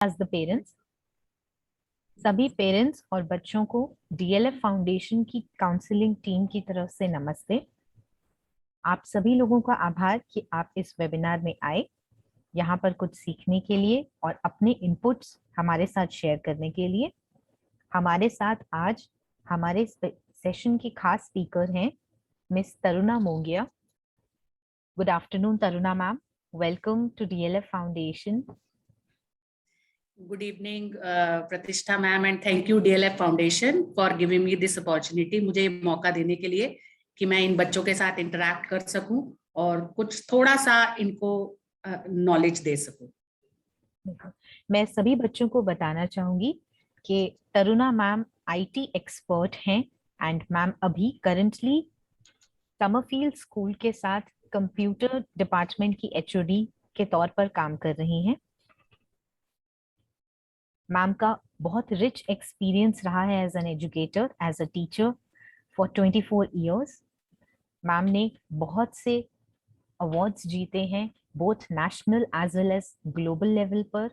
As the parents, सभी parents और बच्चों को डीएलएफ फाउंडेशन की काउंसलिंग टीम की तरफ से नमस्ते। आप सभी लोगों का आभार कि आप इस वेबिनार में आए, यहाँ पर कुछ सीखने के लिए और अपने इनपुट्स हमारे साथ शेयर करने के लिए। हमारे साथ आज हमारे सेशन की खास स्पीकर हैं miss Taruna Mongia. Good afternoon Taruna ma'am, welcome to DLF foundation. Good evening, Pratishtha ma'am, and thank you DLF Foundation for giving me this opportunity. मुझे ये मौका देने के लिए कि मैं इन बच्चों के साथ इंटरैक्ट कर सकूं और कुछ थोड़ा सा इनको नॉलेज दे सकूं। मैं सभी बच्चों को बताना चाहूंगी कि तरुणा मैम आईटी एक्सपर्ट हैं एंड मैम अभी करंटली समरफील्ड स्कूल के साथ कंप्यूटर डिपार्टमेंट की एचओडी के तौर पर काम कर रही हैं। मैम का बहुत रिच एक्सपीरियंस रहा है as an educator, as a teacher for 24 years. Ma'am ने बहुत से अवार्ड्स जीते हैं both national as well as global level पर,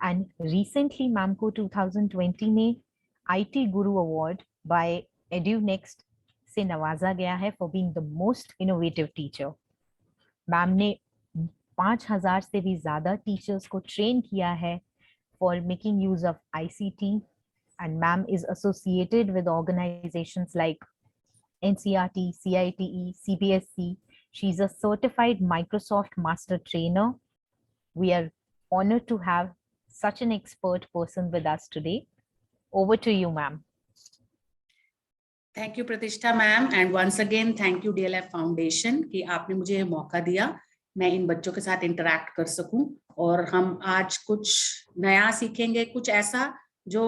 एंड रिसेंटली मैम को 2020 में आईटी गुरु अवार्ड बाय एड्यूनेक्स्ट से नवाजा गया है for being the most innovative teacher. Ma'am ने 5000 से भी ज्यादा टीचर्स को ट्रेन किया है for making use of ICT, and ma'am is associated with organizations like NCRT, CITE, CBSC. She's a certified Microsoft Master Trainer. We are honored to have such an expert person with us today. Over to you, ma'am. Thank you, Pratishtha ma'am, and once again thank you DLF Foundation कि आपने मुझे ये मौका दिया मैं इन बच्चों के साथ इंटरैक्ट कर सकूं और हम आज कुछ नया सीखेंगे, कुछ ऐसा जो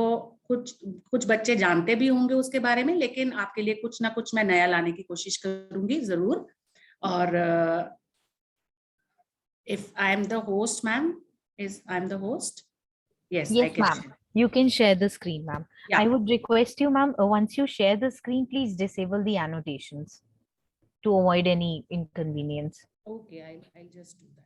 कुछ बच्चे जानते भी होंगे उसके बारे में, लेकिन आपके लिए कुछ ना कुछ मैं नया लाने की कोशिश करूंगी जरूर। और if I am the host, ma'am, I am the host? Yes, yes, ma'am. You can share the screen, ma'am. Yeah. I would request you, ma'am, once you share the screen, please disable the annotations to avoid any inconvenience. Okay, I'll just do that.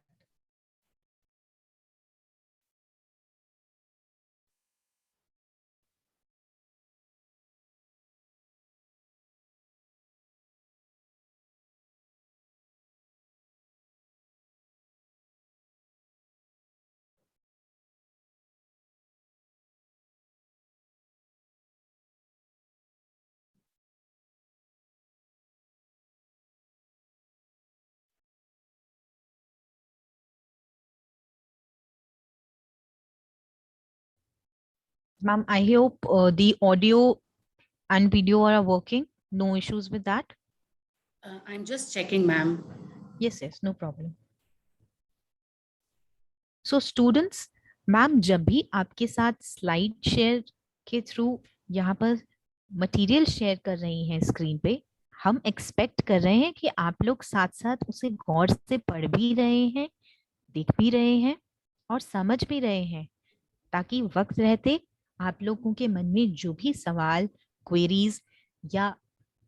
Ma'am, I hope the audio and video are working. No issues with that? I'm just checking, ma'am. Yes, no problem. So students, ma'am जब भी आपके साथ slide share के through यहाँ पर material share कर रही हैं स्क्रीन पे, हम एक्सपेक्ट कर रहे हैं कि आप लोग साथ साथ उसे गौर से पढ़ भी रहे हैं, देख भी रहे हैं और समझ भी रहे हैं, ताकि वक्त रहते आप लोगों के मन में जो भी सवाल, क्वेरीज या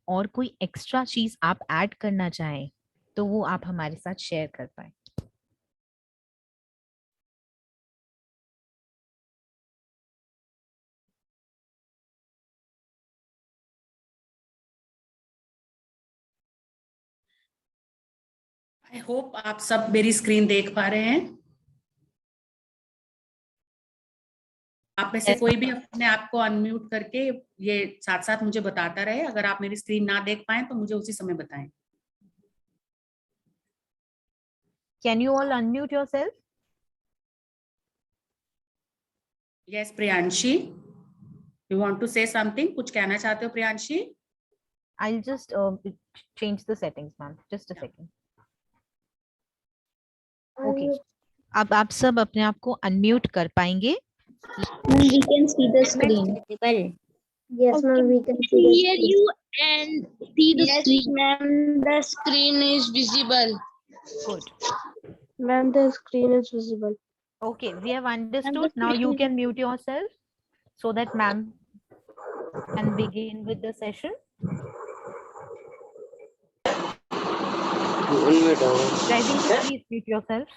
और कोई एक्स्ट्रा चीज आप ऐड करना चाहें तो वो आप हमारे साथ शेयर कर पाए। आई होप आप सब मेरी स्क्रीन देख पा रहे हैं। आप में से कोई भी अपने आप को अनम्यूट करके ये साथ साथ मुझे बताता रहे। अगर आप मेरी स्क्रीन ना देख पाए तो मुझे उसी समय बताएं। Can you all unmute yourself? Yes, Priyanshi, you want to say something? कुछ कहना चाहते हो Priyanshi? I'll just change the settings, ma'am. Just a second. Okay. अब आप सब अपने आप को अनम्यूट कर पाएंगे? We can see the screen. Yes, ma'am. We can hear you and see the screen. Ma'am, the screen is visible. Good. Ma'am, the screen is visible. Okay, we have understood. Now you can mute yourself so that ma'am can begin with the session. Jaideep, please mute yourself.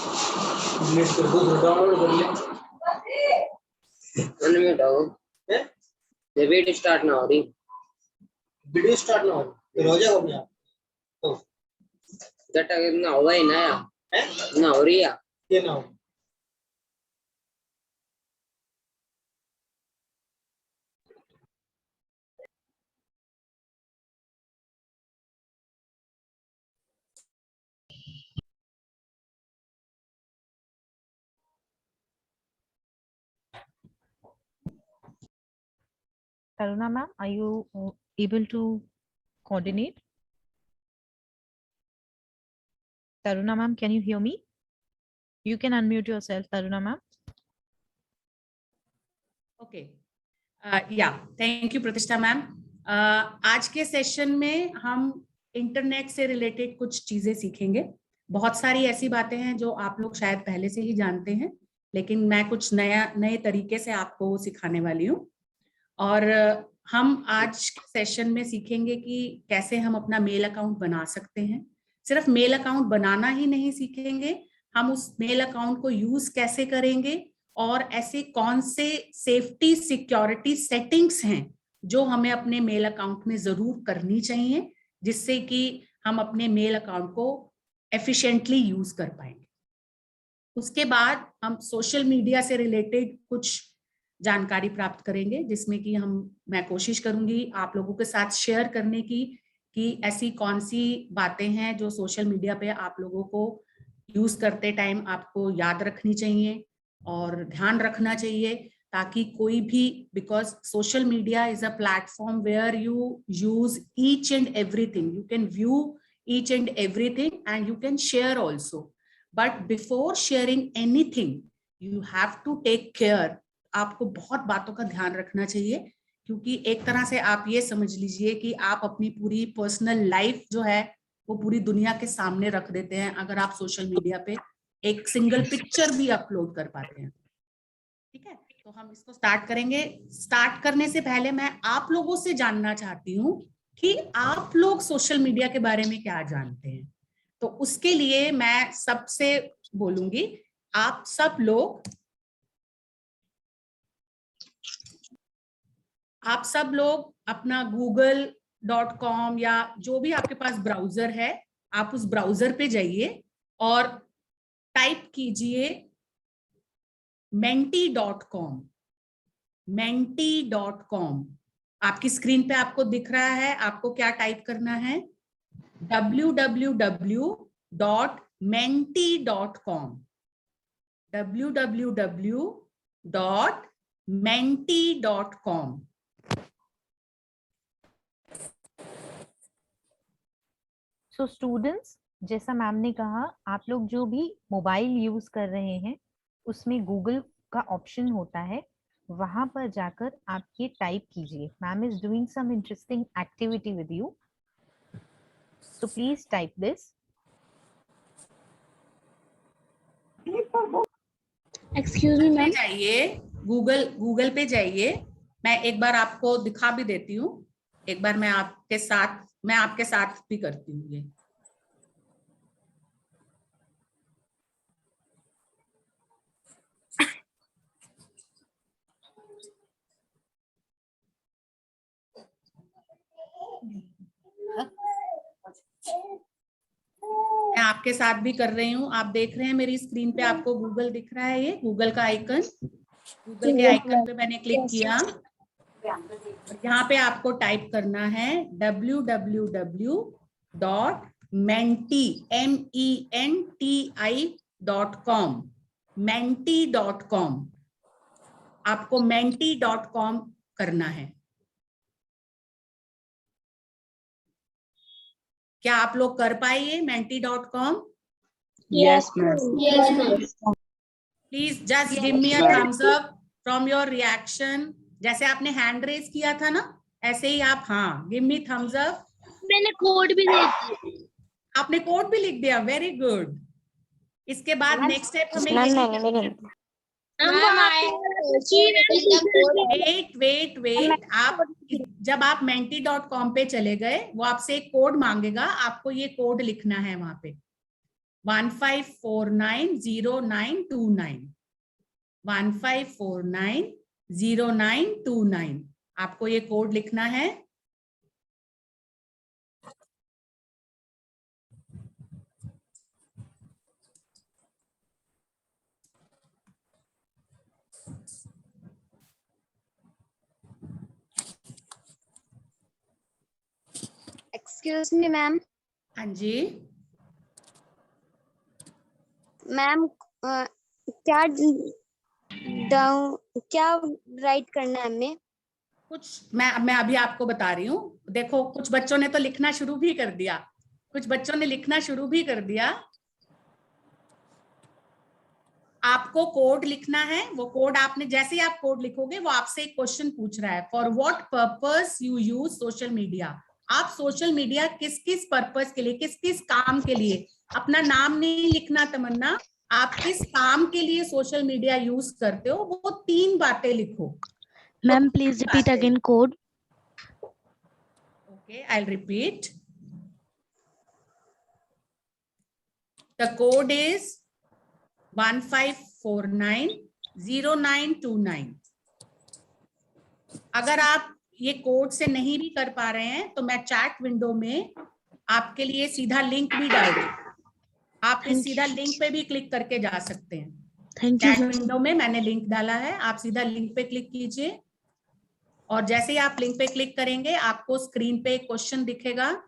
Delete कर दो, download कर ले। 1 minute आओ, ये video start ना हो रही, video start ना हो फिर हो जाएगा अपने आप। तो जटा ना हुआ ही ना है ना हो रही है ये ना हो। Taruna ma'am, are you able to coordinate? Taruna ma'am, can you hear me? You can unmute yourself, Taruna ma'am. Okay, या थैंक यू प्रतिष्ठा मैम। आज के सेशन में हम इंटरनेट से रिलेटेड कुछ चीजें सीखेंगे। बहुत सारी ऐसी बातें हैं जो आप लोग शायद पहले से ही जानते हैं, लेकिन मैं कुछ नए तरीके से आपको सिखाने वाली हूँ। और हम आज के सेशन में सीखेंगे कि कैसे हम अपना मेल अकाउंट बना सकते हैं। सिर्फ मेल अकाउंट बनाना ही नहीं सीखेंगे, हम उस मेल अकाउंट को यूज कैसे करेंगे और ऐसे कौन से सेफ्टी सिक्योरिटी सेटिंग्स हैं जो हमें अपने मेल अकाउंट में जरूर करनी चाहिए, जिससे कि हम अपने मेल अकाउंट को एफिशिएंटली यूज कर पाएंगे। उसके बाद हम सोशल मीडिया से रिलेटेड कुछ जानकारी प्राप्त करेंगे, जिसमें कि मैं कोशिश करूंगी आप लोगों के साथ शेयर करने की कि ऐसी कौन सी बातें हैं जो सोशल मीडिया पे आप लोगों को यूज करते टाइम आपको याद रखनी चाहिए और ध्यान रखना चाहिए, ताकि कोई भी, because social media is a platform where you use each and everything, you can view each and everything and you can share also, but before sharing anything you have to take care. आपको बहुत बातों का ध्यान रखना चाहिए, क्योंकि एक तरह से आप ये समझ लीजिए कि आप अपनी पूरी पर्सनल लाइफ जो है वो पूरी दुनिया के सामने रख देते हैं अगर आप सोशल मीडिया पे एक सिंगल पिक्चर भी अपलोड कर पाते हैं। ठीक है, तो हम इसको स्टार्ट करेंगे। स्टार्ट करने से पहले मैं आप लोगों से जानना चाहती हूँ कि आप लोग सोशल मीडिया के बारे में क्या जानते हैं। तो उसके लिए मैं सबसे बोलूंगी, आप सब लोग अपना google.com या जो भी आपके पास ब्राउजर है, आप उस ब्राउजर पे जाइए और टाइप कीजिए menti.com। menti.com आपकी स्क्रीन पे आपको दिख रहा है। आपको क्या टाइप करना है? www.menti.com www.menti.com। सो स्टूडेंट्स, जैसा मैम ने कहा, आप लोग जो भी मोबाइल यूज कर रहे हैं उसमें गूगल का ऑप्शन होता है, वहां पर जाकर आप ये टाइप कीजिए। Ma'am is doing some interesting activity with you, so please type this. Excuse me ma'am, जाइए गूगल पे जाइए। मैं एक बार आपको दिखा भी देती हूँ, एक बार मैं आपके साथ भी करती हूँ ये। मैं आपके साथ भी कर रही हूँ। आप देख रहे हैं मेरी स्क्रीन पे, आपको गूगल दिख रहा है, ये गूगल का आइकन। गूगल के आइकन पे मैंने क्लिक किया। यहाँ पे आपको टाइप करना है www.menti.com menti.com। आपको menti.com करना है। क्या आप लोग कर पाइए menti.com? Yes ma'am, please just give me a thumbs up from your reaction. जैसे आपने हैंड रेज किया था ना, ऐसे ही आप, हाँ, गिव मी थम्स अप। मैंने कोड भी लिख दिया। आपने कोड भी लिख दिया, वेरी गुड। इसके बाद नेक्स्ट स्टेप हमें वेट, आप जब आप menti.com पे चले गए, वो आपसे एक कोड मांगेगा, आपको ये कोड लिखना है वहां पे। 15490929 15490929। आपको ये कोड लिखना है। Excuse me ma'am. हाँ जी मैम, क्या क्या राइट करना है हमें? कुछ मैं अभी आपको बता रही हूँ। देखो, कुछ बच्चों ने तो लिखना शुरू भी कर दिया, कुछ बच्चों ने लिखना शुरू भी कर दिया। आपको कोड लिखना है। वो कोड आपने, जैसे ही आप कोड लिखोगे, वो आपसे एक क्वेश्चन पूछ रहा है, for what purpose you use social media. आप सोशल मीडिया किस किस पर्पस के लिए, किस किस काम के लिए, अपना नाम नहीं लिखना तमन्ना, आप किस काम के लिए सोशल मीडिया यूज करते हो, वो 3 बातें लिखो। Ma'am please repeat again code. Okay, I'll repeat. The code is 15490929। अगर आप ये कोड से नहीं भी कर पा रहे हैं तो मैं चैट विंडो में आपके लिए सीधा लिंक भी डाल दूं। आप इस सीधा लिंक पे भी क्लिक करके जा सकते हैं। Thank you. चैट विंडो में मैंने लिंक डाला है, आप सीधा लिंक पे क्लिक कीजिए और जैसे ही आप लिंक पे क्लिक करेंगे, आपको स्क्रीन पे एक क्वेश्चन दिखेगा।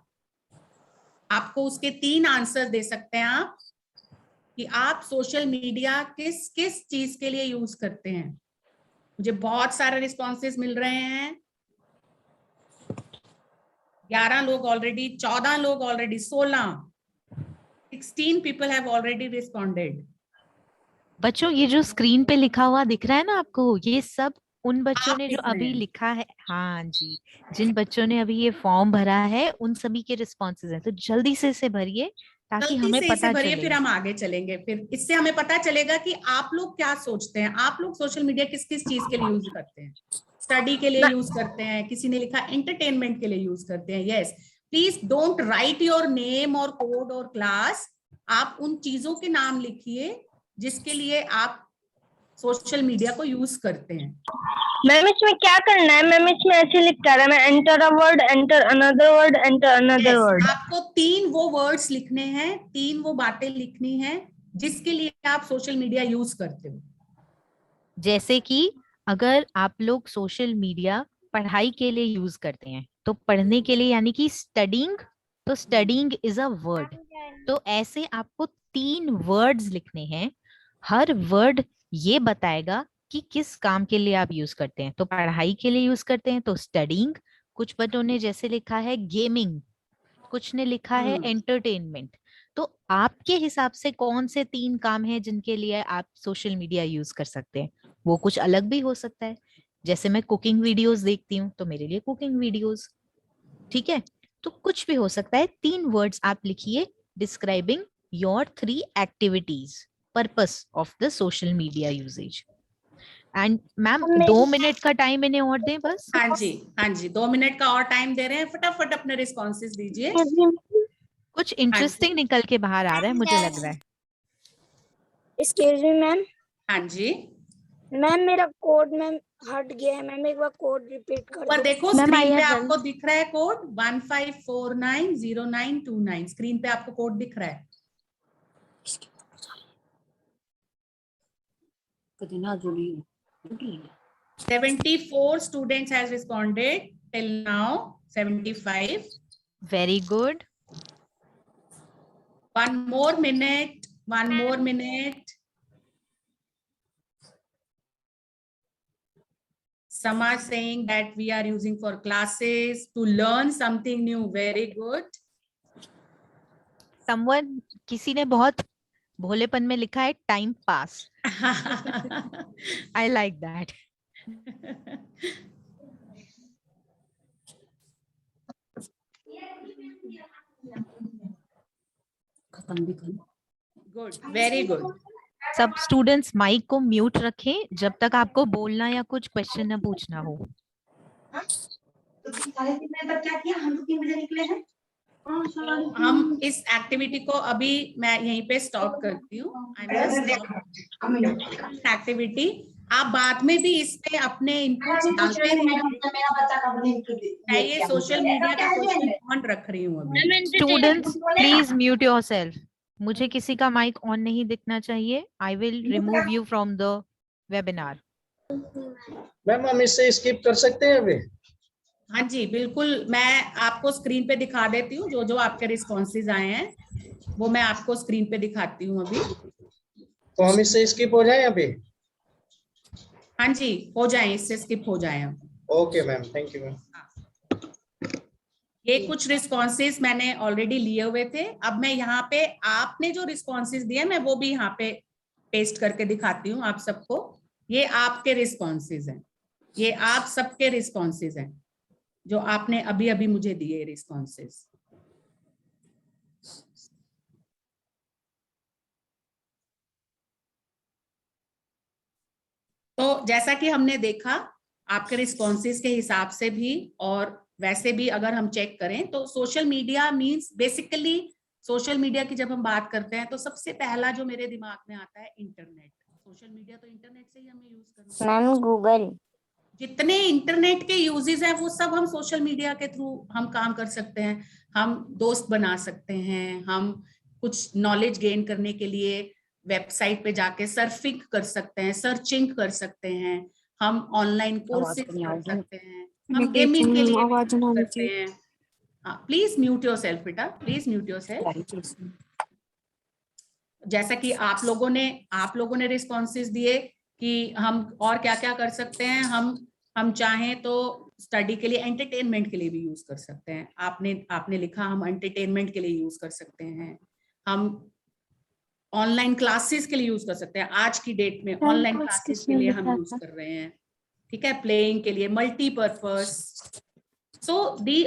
आपको उसके 3 आंसर दे सकते हैं आप, कि आप सोशल मीडिया किस किस चीज के लिए यूज करते हैं। मुझे बहुत सारे रिस्पॉन्सेस मिल रहे हैं। 11 लोग ऑलरेडी, 14 लोग already, 16 people have already responded. बच्चों, ये जो स्क्रीन पे लिखा हुआ दिख रहा है ना आपको, ये सब उन बच्चों आप ने जो लिख रहे अभी हैं। लिखा है। हाँ जी, जिन बच्चों ने अभी ये फॉर्म भरा है उन सभी के रिस्पॉन्सेज हैं, तो जल्दी से इसे भरिए ताकि गलती हमें से इसे पता भरिए, चले। फिर हम आगे चलेंगे। फिर इससे हमें पता चलेगा कि आप लोग क्या सोचते हैं, आप लोग सोशल मीडिया किस किस चीज के लिए यूज करते हैं। स्टडी के लिए यूज करते हैं, किसी ने लिखा एंटरटेनमेंट के लिए यूज करते हैं। Yes, please don't write your name और कोड और क्लास। आप उन चीजों के नाम लिखिए जिसके लिए आप सोशल मीडिया को यूज करते हैं। मैम इसमें क्या करना है? मैम इसमें ऐसे लिखता है, मैं enter a word, enter another word, enter another word. आपको 3 वो वर्ड्स लिखने हैं, 3 वो बातें लिखनी है जिसके लिए आप सोशल मीडिया यूज करते हो। जैसे कि अगर आप लोग सोशल मीडिया पढ़ाई के लिए यूज करते हैं तो पढ़ने के लिए, यानी कि स्टडिंग, तो स्टडिंग इज अ वर्ड। तो ऐसे आपको 3 वर्ड्स लिखने हैं। हर वर्ड ये बताएगा कि किस काम के लिए आप यूज करते हैं। तो पढ़ाई के लिए यूज करते हैं तो स्टडिंग, कुछ बच्चों ने जैसे लिखा है गेमिंग, कुछ ने लिखा है एंटरटेनमेंट। तो आपके हिसाब से कौन से 3 काम हैं जिनके लिए आप सोशल मीडिया यूज कर सकते हैं? वो कुछ अलग भी हो सकता है। जैसे मैं कुकिंग वीडियोस देखती हूँ तो मेरे लिए कुकिंग वीडियोस, ठीक है। तो कुछ भी हो सकता है। 3 वर्ड्स आप लिखिए describing your 3 activities, purpose of the social media usages. And ma'am 2 minute का टाइम इन्हें और दें बस। हाँ जी, हाँ जी, 2 मिनट का और टाइम दे रहे हैं। फटाफट अपने रिस्पॉन्सेज दीजिए। कुछ इंटरेस्टिंग निकल के बाहर आ रहा है, मुझे लग रहा है। Excuse me ma'am. हाँ जी, मैम मेरा कोड मैम हट गया है, मैम एक बार कोड रिपीट कर ऊपर दो। देखो स्क्रीन पे आपको दिख रहा है कोड 15490929। स्क्रीन पे आपको कोड दिख रहा है। 74 students has responded till now. 75. Very good. One more minute. One more minute. Sama saying that we are using for classes to learn something new. Very good. Someone, किसी ने बहुत भोलेपन में लिखा है time pass. I like that. Good, very good. सब students mic को mute रखें जब तक आपको बोलना या कुछ क्वेश्चन न पूछना हो। तो 3:30 बजे तक क्या किया? हम 3 बजे निकले हैं हम इस एक्टिविटी को अभी मैं यहीं पे स्टॉप करती हूँ। एक्टिविटी आप बाद में भी इसमें अपने इनपुट्स डालते रहिए। मैं ये सोशल मीडिया का क्वेश्चन ऑन रख रही हूँ अभी। Students please mute yourself. मुझे किसी का माइक ऑन नहीं दिखना चाहिए। I will remove you from the webinar. Ma'am हम इससे स्किप कर सकते हैं अभी? हाँ जी बिल्कुल, मैं आपको स्क्रीन पे दिखा देती हूँ जो जो आपके रिस्पॉन्सेज आए हैं वो मैं आपको स्क्रीन पे दिखाती हूँ अभी। तो हम इससे स्किप हो जाएं अभी? हाँ जी हो जाए, इससे स्किप हो जाए हम। Okay ma'am, thank you ma'am. ये कुछ रिस्पॉन्सेज मैंने ऑलरेडी लिए हुए थे। अब मैं यहाँ पे आपने जो रिस्पॉन्सेज दिए मैं वो भी यहाँ पे पेस्ट करके दिखाती हूँ आप सबको। ये आपके रिस्पॉन्सेज हैं, ये आप सबके रिस्पॉन्सेज हैं जो आपने अभी अभी मुझे दिए रिस्पॉन्सेज। तो जैसा कि हमने देखा आपके रिस्पॉन्सेज के हिसाब से भी और वैसे भी अगर हम चेक करें तो social media means basically, social media की जब हम बात करते हैं तो सबसे पहला जो मेरे दिमाग में आता है इंटरनेट। सोशल मीडिया तो इंटरनेट से ही हमें यूज करना है। मैम गूगल, जितने इंटरनेट के यूजेस हैं वो सब हम सोशल मीडिया के थ्रू हम काम कर सकते हैं। हम दोस्त बना सकते हैं, हम कुछ नॉलेज गेन करने के लिए वेबसाइट पे जाके सर्फिंग कर सकते हैं, सर्चिंग कर सकते हैं, हम ऑनलाइन कोर्सेज कर सकते हैं, हम गेमिंग के लिए भी यूज करते हैं। प्लीज म्यूट योरसेल्फ बेटा, प्लीज म्यूट योरसेल्फ। जैसा कि आप लोगों ने रिस्पॉन्सेज दिए कि हम और क्या क्या कर सकते हैं। हम चाहें तो स्टडी के लिए, एंटरटेनमेंट के लिए भी यूज कर सकते हैं। आपने लिखा हम एंटरटेनमेंट के लिए यूज कर सकते हैं, हम ऑनलाइन क्लासेस के लिए यूज कर सकते हैं। आज की डेट में ऑनलाइन क्लासेस के लिए हम यूज कर रहे हैं, ठीक है, प्लेइंग के लिए, multipurpose. So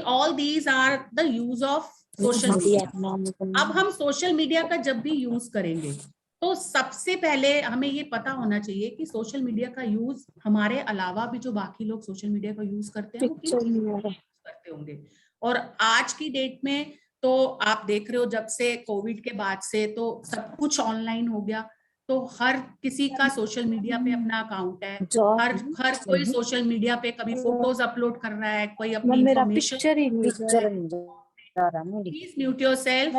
all these are the use of social media. अब हम सोशल मीडिया का जब भी यूज करेंगे तो सबसे पहले हमें ये पता होना चाहिए कि सोशल मीडिया का यूज हमारे अलावा भी जो बाकी लोग सोशल मीडिया का यूज करते हैं वो करते होंगे। और आज की डेट में तो आप देख रहे हो जब से कोविड के बाद से तो सब कुछ ऑनलाइन हो गया, तो हर किसी का सोशल मीडिया पे अपना अकाउंट है। हर कोई सोशल मीडिया पे कभी फोटोज अपलोड कर रहा है, कोई अपनी information. Please mute yourself,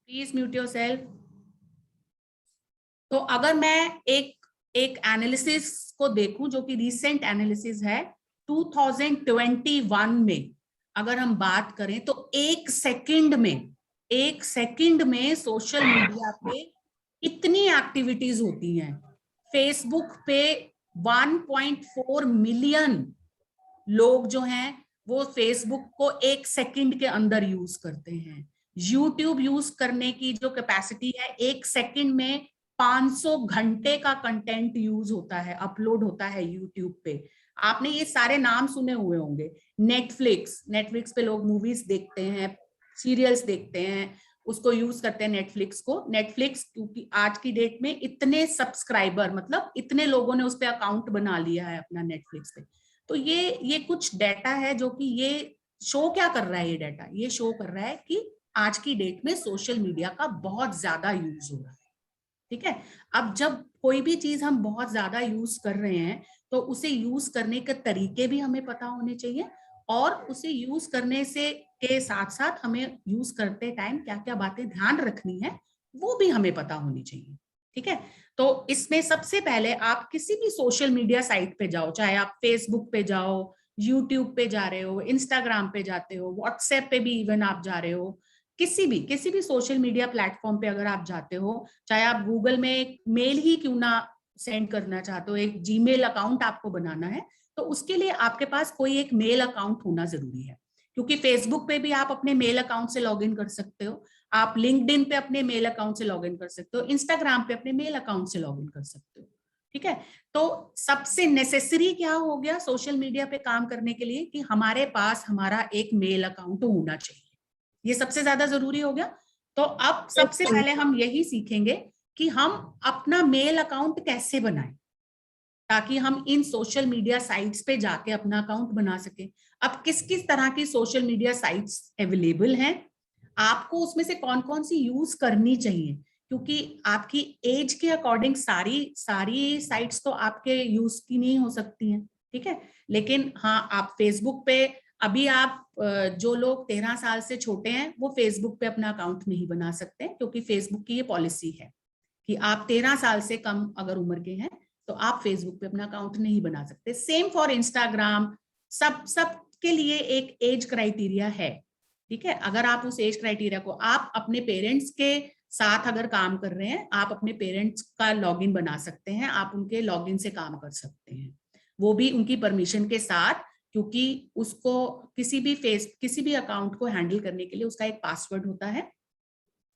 please mute yourself. तो अगर मैं एक एनालिसिस को देखूं जो कि रीसेंट एनालिसिस है 2021 में, अगर हम बात करें तो एक सेकंड में सोशल मीडिया पे इतनी एक्टिविटीज होती हैं। फेसबुक पे 1.4 मिलियन लोग जो हैं वो फेसबुक को एक सेकंड के अंदर यूज करते हैं। यूट्यूब यूज करने की जो कैपेसिटी है, एक सेकंड में 500 घंटे का कंटेंट यूज होता है, अपलोड होता है यूट्यूब पे। आपने ये सारे नाम सुने हुए होंगे। नेटफ्लिक्स पे लोग मूवीज देखते हैं, सीरियल्स देखते हैं, उसको यूज करते हैं नेटफ्लिक्स को। नेटफ्लिक्स क्योंकि आज की डेट में इतने सब्सक्राइबर, मतलब इतने लोगों ने उस पे अकाउंट बना लिया है अपना नेटफ्लिक्स पे। तो ये कुछ डाटा है जो कि ये शो क्या कर रहा है, ये डाटा ये शो कर रहा है कि आज की डेट में सोशल मीडिया का बहुत ज्यादा यूज हो रहा है, ठीक है। अब जब कोई भी चीज हम बहुत ज्यादा यूज कर रहे हैं तो उसे यूज करने के तरीके भी हमें पता होने चाहिए, और उसे यूज करने से के साथ साथ हमें यूज करते टाइम क्या क्या बातें ध्यान रखनी है वो भी हमें पता होनी चाहिए, ठीक है। तो इसमें सबसे पहले आप किसी भी सोशल मीडिया साइट पे जाओ, चाहे आप फेसबुक पे जाओ, यूट्यूब पे जा रहे हो, इंस्टाग्राम पे जाते हो, व्हाट्सएप पे भी इवन आप जा रहे हो, किसी भी सोशल मीडिया प्लेटफॉर्म पे अगर आप जाते हो, चाहे आप गूगल में एक मेल ही क्यों ना सेंड करना चाहते हो, एक जीमेल अकाउंट आपको बनाना है, तो उसके लिए आपके पास कोई एक मेल अकाउंट होना जरूरी है। क्योंकि फेसबुक पे भी आप अपने मेल अकाउंट से लॉग इन कर सकते हो, आप लिंक्डइन पे अपने मेल अकाउंट से लॉग इन कर सकते हो, इंस्टाग्राम पे अपने मेल अकाउंट से लॉग इन कर सकते हो, ठीक है। तो सबसे नेसेसरी क्या हो गया सोशल मीडिया पे काम करने के लिए कि हमारे पास हमारा एक मेल अकाउंट होना चाहिए, ये सबसे ज्यादा जरूरी हो गया। तो अब सबसे पहले हम यही सीखेंगे कि हम अपना मेल अकाउंट कैसे बनाएं ताकि हम इन सोशल मीडिया साइट्स पे जाके अपना अकाउंट बना सके। अब किस किस तरह की सोशल मीडिया साइट्स अवेलेबल हैं, आपको उसमें से कौन कौन सी यूज करनी चाहिए, क्योंकि आपकी एज के अकॉर्डिंग सारी साइट्स तो आपके यूज की नहीं हो सकती हैं, ठीक है। लेकिन हाँ, आप फेसबुक पे अभी आप जो लोग 13 साल से छोटे हैं वो फेसबुक पे अपना अकाउंट नहीं बना सकते, क्योंकि फेसबुक की ये पॉलिसी है कि आप 13 साल से कम अगर उम्र के हैं तो आप फेसबुक पे अपना अकाउंट नहीं बना सकते। सेम फॉर इंस्टाग्राम, सब के लिए एक एज क्राइटेरिया है, ठीक है। अगर आप उस एज क्राइटेरिया को, आप अपने पेरेंट्स के साथ अगर काम कर रहे हैं, आप अपने पेरेंट्स का लॉगिन बना सकते हैं, आप उनके लॉगिन से काम कर सकते हैं, वो भी उनकी परमिशन के साथ, क्योंकि उसको किसी भी अकाउंट को हैंडल करने के लिए उसका एक पासवर्ड होता है,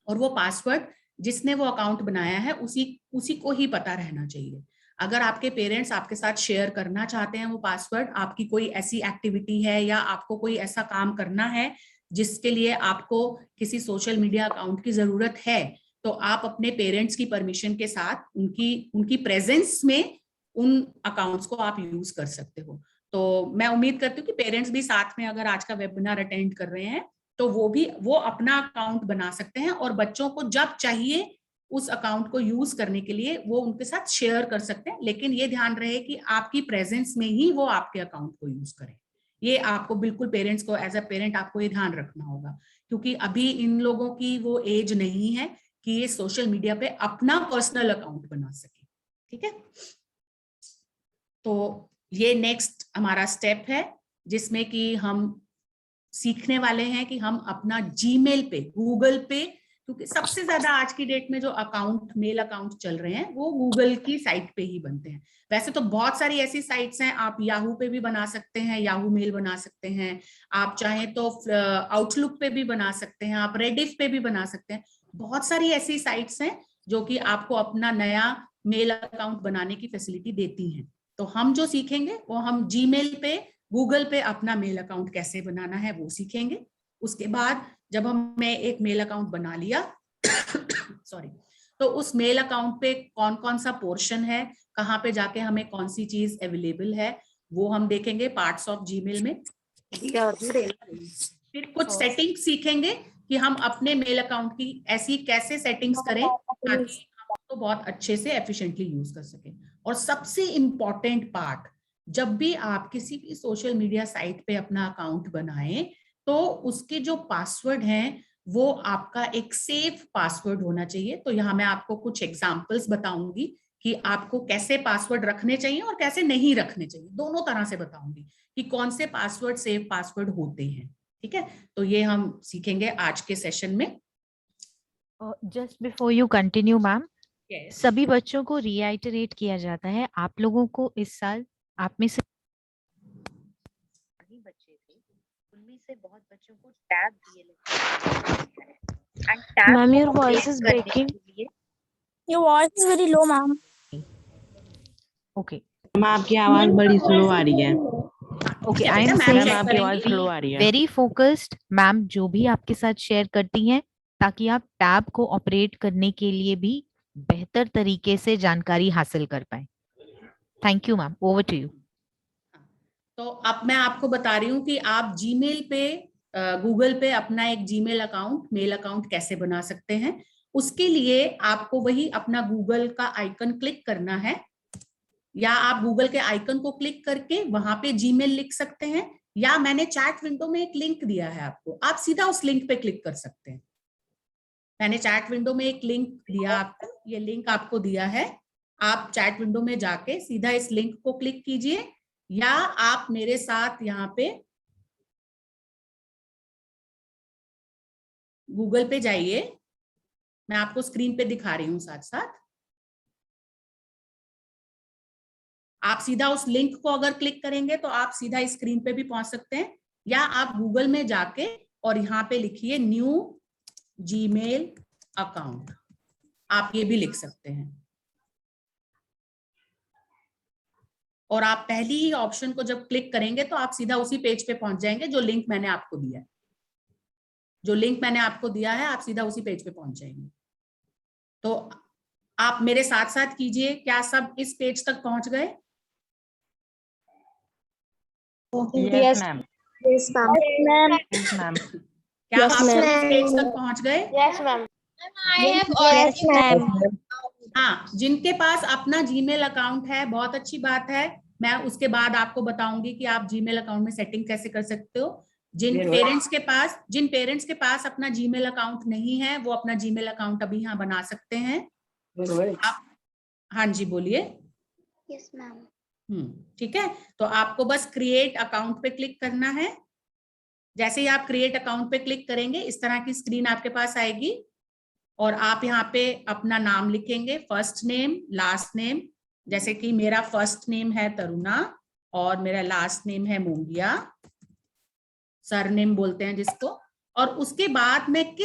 और वो पासवर्ड जिसने वो अकाउंट बनाया है उसी को ही पता रहना चाहिए। अगर आपके पेरेंट्स आपके साथ शेयर करना चाहते हैं वो पासवर्ड, आपकी कोई ऐसी एक्टिविटी है या आपको कोई ऐसा काम करना है जिसके लिए आपको किसी सोशल मीडिया अकाउंट की जरूरत है, तो आप अपने पेरेंट्स की परमिशन के साथ उनकी प्रेजेंस में उन अकाउंट्स को आप यूज कर सकते हो। तो मैं उम्मीद करती हूँ कि पेरेंट्स भी साथ में अगर आज का वेबिनार अटेंड कर रहे हैं तो वो अपना अकाउंट बना सकते हैं, और बच्चों को जब चाहिए उस अकाउंट को यूज करने के लिए वो उनके साथ शेयर कर सकते हैं। लेकिन ये ध्यान रहे कि आपकी प्रेजेंस में ही वो आपके अकाउंट को यूज करें। ये आपको बिल्कुल पेरेंट्स को, एज अ पेरेंट आपको ये ध्यान रखना होगा, क्योंकि अभी इन लोगों की वो एज नहीं है कि ये सोशल मीडिया पे अपना पर्सनल अकाउंट बना सके, ठीक है। तो ये नेक्स्ट हमारा स्टेप है जिसमें कि हम सीखने वाले हैं कि हम अपना जीमेल पे, गूगल पे, क्योंकि सबसे ज्यादा आज की डेट में जो अकाउंट, मेल अकाउंट चल रहे हैं वो गूगल की साइट पे ही बनते हैं। वैसे तो बहुत सारी ऐसी साइट्स हैं, आप याहू पे भी बना सकते हैं, याहू मेल बना सकते हैं, आप चाहें तो आउटलुक पे भी बना सकते हैं, आप रेडिफ पे भी बना सकते हैं। बहुत सारी ऐसी साइट्स हैं जो कि आपको अपना नया मेल अकाउंट बनाने की फैसिलिटी देती हैं। तो हम जो सीखेंगे वो हम जीमेल पे, गूगल पे अपना मेल अकाउंट कैसे बनाना है वो सीखेंगे। उसके बाद जब हमने एक मेल अकाउंट बना लिया सॉरी, तो उस मेल अकाउंट पे कौन कौन सा पोर्शन है, कहाँ पे जाके हमें कौन सी चीज अवेलेबल है, वो हम देखेंगे पार्ट्स ऑफ जीमेल में। फिर कुछ सेटिंग्स सीखेंगे कि हम अपने मेल अकाउंट की ऐसी कैसे सेटिंग्स करें ताकि हम उसको बहुत अच्छे से एफिशिएंटली यूज कर सकें। और सबसे इंपॉर्टेंट पार्ट, जब भी आप किसी भी सोशल मीडिया साइट पे अपना अकाउंट बनाएं तो उसके जो पासवर्ड हैं वो आपका एक सेफ पासवर्ड होना चाहिए। तो यहाँ मैं आपको कुछ एग्जांपल्स बताऊंगी कि आपको कैसे पासवर्ड रखने चाहिए और कैसे नहीं रखने चाहिए, दोनों तरह से बताऊंगी कि कौन से पासवर्ड सेफ पासवर्ड होते हैं, ठीक है। तो ये हम सीखेंगे आज के सेशन में। Just before you continue ma'am, सभी बच्चों को रीआइटरेट किया जाता है, आप लोगों को इस साल, आप में से बच्चे थे उनमें से बहुत बच्चों को टैब दिए। Ma'am, your voice is breaking, your voice is very low ma'am. Okay ma'am, आपकी आवाज बड़ी स्लो आ रही है। ओके, आई एम सेइंग आपकी आवाज स्लो आ रही है। वेरी फोकस्ड मैम, जो भी आपके साथ शेयर करती हैं ताकि आप टैब को ऑपरेट करने के लिए भी बेहतर तरीके से जानकारी हासिल कर पाए। Thank you ma'am, over to you. तो अब मैं आपको बता रही हूँ कि आप जीमेल पे, गूगल पे अपना एक जीमेल अकाउंट, मेल अकाउंट कैसे बना सकते हैं। उसके लिए आपको वही अपना गूगल का आइकन क्लिक करना है, या आप गूगल के आइकन को क्लिक करके वहां पे जीमेल लिख सकते हैं, या मैंने चैट विंडो में एक लिंक दिया है आपको, आप सीधा उस लिंक पे क्लिक कर सकते हैं। मैंने चैट विंडो में एक लिंक दिया आपको, ये लिंक आपको दिया है, आप चैट विंडो में जाके सीधा इस लिंक को क्लिक कीजिए, या आप मेरे साथ यहाँ पे गूगल पे जाइए, मैं आपको स्क्रीन पे दिखा रही हूँ साथ साथ। आप सीधा उस लिंक को अगर क्लिक करेंगे तो आप सीधा इस स्क्रीन पे भी पहुंच सकते हैं, या आप गूगल में जाके और यहाँ पे लिखिए न्यू जीमेल अकाउंट, आप ये भी लिख सकते हैं। और आप पहली ही ऑप्शन को जब क्लिक करेंगे तो आप सीधा उसी पेज पे पहुंच जाएंगे जो लिंक मैंने आपको दिया है। जो लिंक मैंने आपको दिया है आप सीधा उसी पेज पे पहुंच जाएंगे। तो आप मेरे साथ साथ कीजिए, क्या सब इस पेज तक पहुंच गए? Yes, ma'am. Yes, ma'am. Yes, ma'am. क्या Yes, आप ma'am. सभी स्टेज तक पहुंच गए? Yes, ma'am. Yes, ma'am. हाँ, जिनके पास अपना जीमेल अकाउंट है, बहुत अच्छी बात है। मैं उसके बाद आपको बताऊंगी कि आप जीमेल अकाउंट में सेटिंग कैसे कर सकते हो। जिन पेरेंट्स के पास अपना जीमेल अकाउंट नहीं है, वो अपना जीमेल अकाउंट अभी यहाँ बना सकते हैं। आप, हाँ जी बोलिए। Yes, ma'am. ठीक है, तो आपको बस क्रिएट अकाउंट पे क्लिक करना है। जैसे ही आप क्रिएट अकाउंट पे क्लिक करेंगे, इस तरह की स्क्रीन आपके पास आएगी और आप यहाँ पे अपना नाम लिखेंगे, फर्स्ट नेम, लास्ट नेम। जैसे कि मेरा फर्स्ट नेम है तरुणा और मेरा लास्ट नेम है मोंगिया, सरनेम बोलते हैं जिसको। और उसके बाद में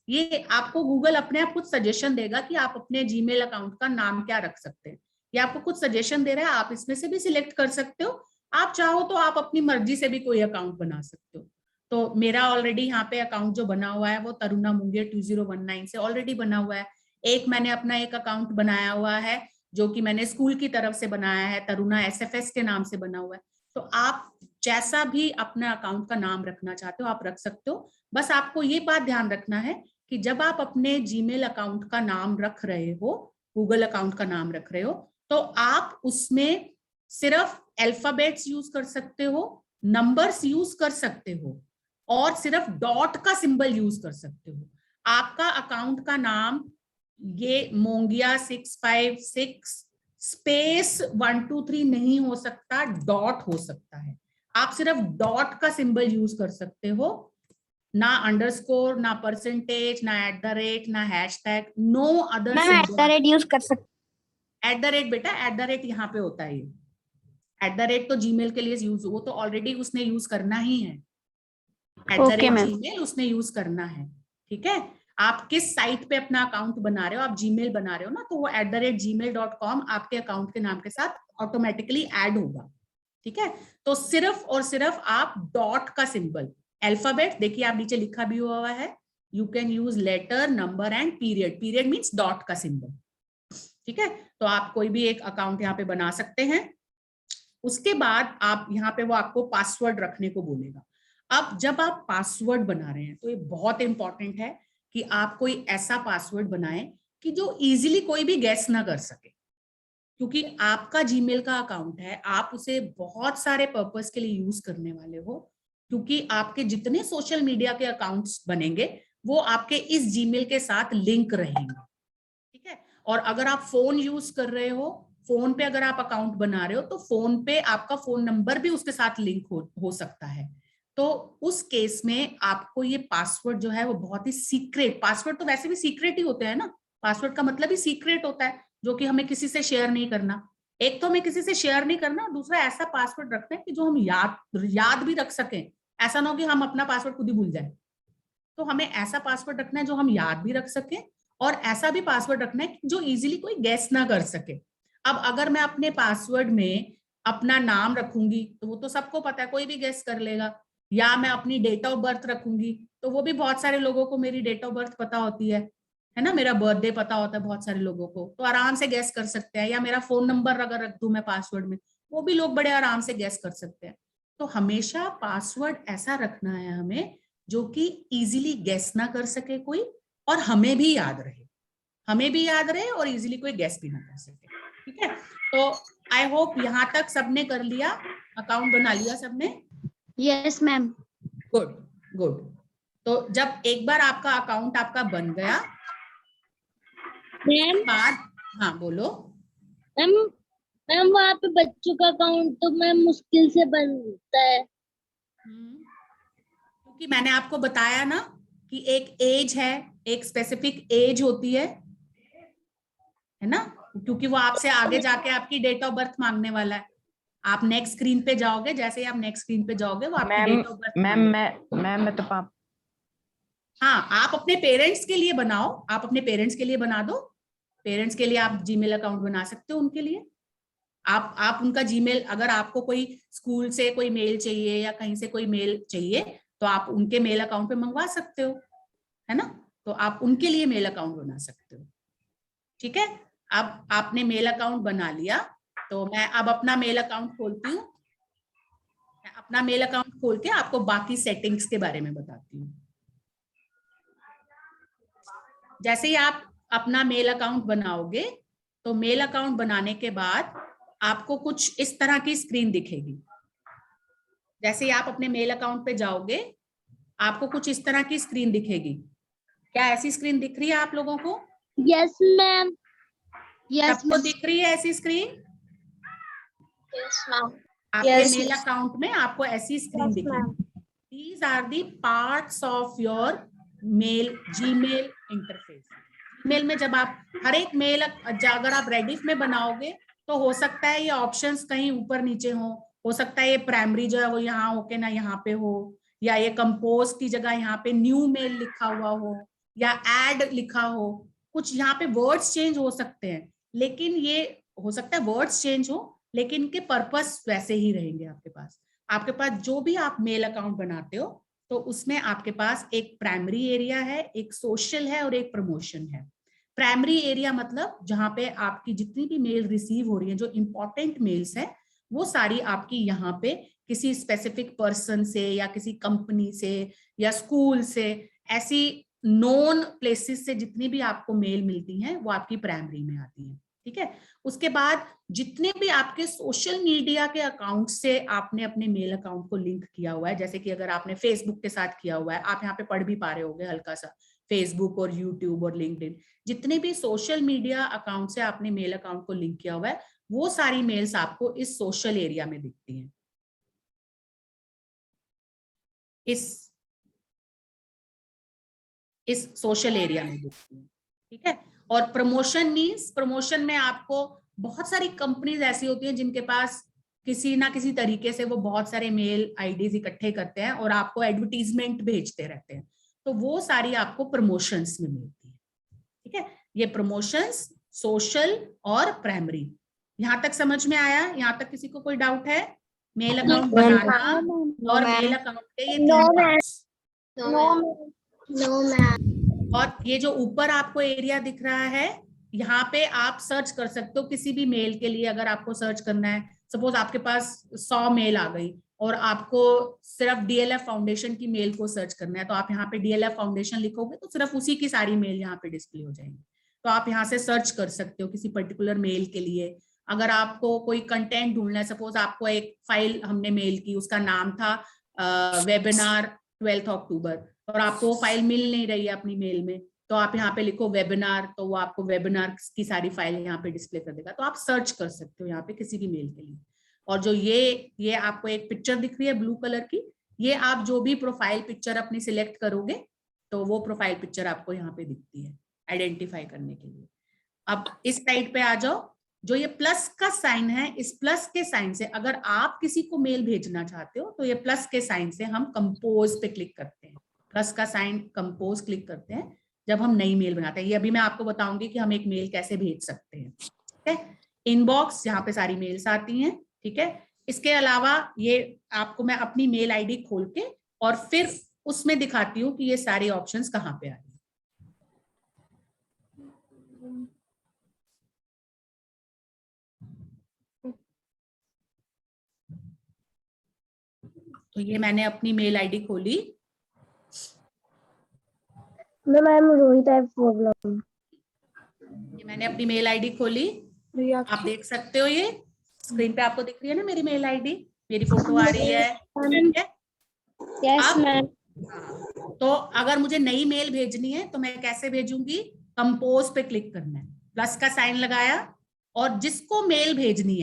ये आपको गूगल अपने आप कुछ सजेशन देगा कि आप अपने जीमेल अकाउंट का नाम क्या रख सकते हैं। ये आपको कुछ सजेशन दे रहा है, आप इसमें से भी सिलेक्ट कर सकते हो। आप चाहो तो आप अपनी मर्जी से भी कोई अकाउंट बना सकते हो। तो मेरा ऑलरेडी यहाँ पे अकाउंट जो बना हुआ है वो तरुणा मुंगेर 2019 से ऑलरेडी बना हुआ है। एक मैंने अपना एक अकाउंट बनाया हुआ है जो कि मैंने स्कूल की तरफ से बनाया है, तरुणा SFS के नाम से बना हुआ है। तो आप जैसा भी अपना अकाउंट का नाम रखना चाहते हो आप रख सकते हो। बस आपको ये बात ध्यान रखना है कि जब आप अपने जीमेल अकाउंट का नाम रख रहे हो, गूगल अकाउंट का नाम रख रहे हो, तो आप उसमें सिर्फ अल्फाबेट्स यूज कर सकते हो, नंबर्स यूज कर सकते हो और सिर्फ डॉट का सिंबल यूज कर सकते हो। आपका अकाउंट का नाम ये मोंगिया 656 स्पेस 123 नहीं हो सकता, डॉट हो सकता है। आप सिर्फ डॉट का सिंबल यूज कर सकते हो, ना अंडरस्कोर, ना परसेंटेज, ना @, ना hashtag, no other symbol use कर सकते। बेटा @ यहाँ पे होता है। ये @ तो जीमेल के लिए यूज, वो तो ऑलरेडी उसने यूज करना ही है। जीमेल उसने यूज करना है। ठीक है, आप किस साइट पे अपना अकाउंट बना रहे हो, आप जीमेल बना रहे हो ना, तो वो @gmail.com आपके अकाउंट के नाम के साथ ऑटोमेटिकली ऐड होगा। ठीक है, तो सिर्फ और सिर्फ आप डॉट का सिंबल, अल्फाबेट, देखिए आप नीचे लिखा भी हुआ है, you can use letter, number and period. Period means dot का सिंबल। ठीक है, तो आप कोई भी एक अकाउंट यहाँ पे बना सकते हैं। उसके बाद आप यहाँ पे वो आपको पासवर्ड रखने को बोलेगा। अब जब आप पासवर्ड बना रहे हैं तो ये बहुत इंपॉर्टेंट है कि आप कोई ऐसा पासवर्ड बनाएं कि जो इजीली कोई भी गेस ना कर सके, क्योंकि आपका जीमेल का अकाउंट है, आप उसे बहुत सारे पर्पस के लिए यूज करने वाले हो। क्योंकि आपके जितने सोशल मीडिया के अकाउंट्स बनेंगे वो आपके इस जीमेल के साथ लिंक रहेंगे। ठीक है, और अगर आप फोन यूज कर रहे हो, फोन पे अगर आप अकाउंट बना रहे हो तो फोन पे आपका फोन नंबर भी उसके साथ लिंक हो सकता है। तो उस केस में आपको ये पासवर्ड जो है वो बहुत ही सीक्रेट, पासवर्ड तो वैसे भी सीक्रेट ही होते हैं ना, पासवर्ड का मतलब ही सीक्रेट होता है, जो कि हमें किसी से शेयर नहीं करना। एक तो हमें किसी से शेयर नहीं करना, दूसरा ऐसा पासवर्ड रखना है कि जो हम याद भी रख सकें। ऐसा ना हो कि हम अपना पासवर्ड खुद ही भूल जाए। तो हमें ऐसा पासवर्ड रखना है जो हम याद भी रख सकें, और ऐसा भी पासवर्ड रखना है जो इजीली कोई गेस ना कर सके। अब अगर मैं अपने पासवर्ड में अपना नाम रखूंगी तो वो तो सबको पता है, कोई भी गेस कर लेगा। या मैं अपनी डेट ऑफ बर्थ रखूंगी तो वो भी बहुत सारे लोगों को मेरी डेट ऑफ बर्थ पता होती है ना, मेरा बर्थडे पता होता है बहुत सारे लोगों को, तो आराम से गेस कर सकते हैं। या मेरा फोन नंबर अगर रख दूं मैं पासवर्ड में, वो भी लोग बड़े आराम से गेस कर सकते हैं। तो हमेशा पासवर्ड ऐसा रखना है हमें जो कि इजीली गेस ना कर सके कोई, और हमें भी याद रहे और इजीली कोई गेस भी ना कर सके। ठीक है, तो आई होप यहाँ तक सबने कर लिया, अकाउंट बना लिया सबने। Yes ma'am. गुड। तो जब एक बार आपका अकाउंट आपका बन गया मैम, बाद, हाँ बोलो मैम वहाँ पे बच्चों का अकाउंट तो मैम मुश्किल से बनता है। क्योंकि मैंने आपको बताया ना कि एक एज है, एक स्पेसिफिक एज होती है ना, क्योंकि वो आपसे आगे जाके आपकी डेट ऑफ बर्थ मांगने वाला है। आप नेक्स्ट स्क्रीन पे जाओगे, जैसे ही आप नेक्स्ट स्क्रीन पे जाओगे वो आपकी डेट ऑफ बर्थ। मैं तो हाँ, आप अपने पेरेंट्स के लिए बनाओ, आप अपने पेरेंट्स के लिए बना दो। पेरेंट्स के लिए आप जीमेल अकाउंट बना सकते हो उनके लिए। आप उनका जीमेल, अगर आपको कोई स्कूल से कोई मेल चाहिए या कहीं से कोई मेल चाहिए तो आप उनके मेल अकाउंट पे मंगवा सकते हो, है ना। तो आप उनके लिए मेल अकाउंट बना सकते हो। ठीक है, अब आपने मेल अकाउंट बना लिया तो मैं अब अपना मेल अकाउंट खोलती हूँ। मैं अपना मेल अकाउंट खोल के आपको बाकी सेटिंग्स के बारे में बताती हूँ। जैसे ही आप अपना मेल अकाउंट बनाओगे तो मेल अकाउंट बनाने के बाद आपको कुछ इस तरह की स्क्रीन दिखेगी। जैसे ही आप अपने मेल अकाउंट पे जाओगे आपको कुछ इस तरह की स्क्रीन दिखेगी। क्या ऐसी स्क्रीन दिख रही है आप लोगों को? Yes ma'am. यस सबको दिख रही है ऐसी स्क्रीन? Yes ma'am. आपके मेल अकाउंट में आपको ऐसी स्क्रीन दिखेगी। These are the parts of your mail Gmail interface. Gmail में जब आप हर एक मेल अगर आप रेडिफ में बनाओगे तो हो सकता है ये ऑप्शंस कहीं ऊपर नीचे हो सकता है ये प्राइमरी जो है वो यहाँ होके ना यहाँ पे हो, या ये कंपोज की जगह यहाँ पे न्यू मेल लिखा हुआ हो, या एड लिखा हो। कुछ यहाँ पे वर्ड्स चेंज हो सकते हैं, लेकिन ये हो सकता है वर्ड्स चेंज हो लेकिन इनके पर्पस वैसे ही रहेंगे। आपके पास जो भी आप मेल अकाउंट बनाते हो तो उसमें आपके पास एक प्राइमरी एरिया है, एक सोशल है और एक प्रमोशन है। प्राइमरी एरिया मतलब जहां पे आपकी जितनी भी मेल रिसीव हो रही है, जो इंपॉर्टेंट मेल्स है वो सारी आपकी यहाँ पे किसी स्पेसिफिक पर्सन से या किसी कंपनी से या स्कूल से, ऐसी नोन प्लेसेस से जितनी भी आपको मेल मिलती हैं वो आपकी प्राइमरी में आती है। ठीक है। उसके बाद जितने भी आपके सोशल मीडिया के अकाउंट से आपने अपने मेल अकाउंट को लिंक किया हुआ है, जैसे कि अगर आपने फेसबुक के साथ किया हुआ है, आप यहाँ पे पढ़ भी पा रहे होंगे हल्का सा, फेसबुक और यूट्यूब और लिंक्डइन, जितने भी सोशल मीडिया अकाउंट से आपने मेल अकाउंट को लिंक किया हुआ है वो सारी मेल्स आपको इस सोशल एरिया में दिखती हैं। इस सोशल एरिया में दिखती हैं। ठीक है। और प्रमोशन मीन्स, प्रमोशन में आपको बहुत सारी कंपनीज ऐसी होती हैं जिनके पास किसी ना किसी तरीके से वो बहुत सारे मेल आईडीज इकट्ठे करते हैं और आपको एडवर्टीजमेंट भेजते रहते हैं, तो वो सारी आपको प्रमोशंस में मिलती है। ठीक है। ये प्रमोशंस, सोशल और प्राइमरी, यहां तक समझ में आया? यहां तक किसी को कोई डाउट है? मेल अकाउंट बनाना और मेल अकाउंट के ये तीन पार्ट्स। No ma'am. और ये जो ऊपर आपको एरिया दिख रहा है, यहाँ पे आप सर्च कर सकते हो किसी भी मेल के लिए। अगर आपको सर्च करना है, सपोज आपके पास 100 मेल आ गई और आपको सिर्फ डीएलएफ फाउंडेशन की मेल को सर्च करना है, तो आप यहाँ पे डीएलएफ फाउंडेशन लिखोगे तो सिर्फ उसी की सारी मेल यहाँ पे डिस्प्ले हो जाएंगी। तो आप यहाँ से सर्च कर सकते हो किसी पर्टिकुलर मेल के लिए। अगर आपको कोई कंटेंट ढूंढना है, सपोज आपको एक फाइल हमने मेल की, उसका नाम था वेबिनार 12 अक्टूबर, और आपको वो फाइल मिल नहीं रही है अपनी मेल में, तो आप यहाँ पे लिखो वेबिनार, तो वो आपको वेबिनार की सारी फाइल यहाँ पे डिस्प्ले कर देगा। तो आप सर्च कर सकते हो यहाँ पे किसी भी मेल के लिए। और जो ये आपको एक पिक्चर दिख रही है ब्लू कलर की, ये आप जो भी प्रोफाइल पिक्चर अपनी सिलेक्ट करोगे तो वो प्रोफाइल पिक्चर आपको यहाँ पे दिखती है आइडेंटिफाई करने के लिए। अब इस साइड पे आ जाओ, जो ये प्लस का साइन है, इस प्लस के साइन से अगर आप किसी को मेल भेजना चाहते हो तो ये प्लस के साइन से हम कंपोज पे क्लिक करते हैं। प्लस का साइन, कंपोज क्लिक करते हैं जब हम नई मेल बनाते हैं। ये अभी मैं आपको बताऊंगी कि हम एक मेल कैसे भेज सकते हैं। ठीक है। इनबॉक्स, यहाँ पे सारी मेल्स आती हैं। ठीक है। इसके अलावा ये आपको मैं अपनी मेल आईडी खोल के और फिर उसमें दिखाती हूँ कि ये सारे ऑप्शंस कहाँ पे आ रही है। तो ये मैंने अपनी मेल आईडी खोली। मैम रोहित आई प्रॉब्लम। ये मैंने अपनी मेल आईडी खोली, आप देख सकते हो ये स्क्रीन पे आपको दिख रही है ना मेरी मेल आईडी, मेरी फोटो आ रही है। ठीक है। Yes ma'am. तो अगर मुझे नई मेल भेजनी है तो मैं कैसे भेजूंगी? कंपोज पे क्लिक करना है, प्लस का साइन लगाया, और जिसको मेल भेजनी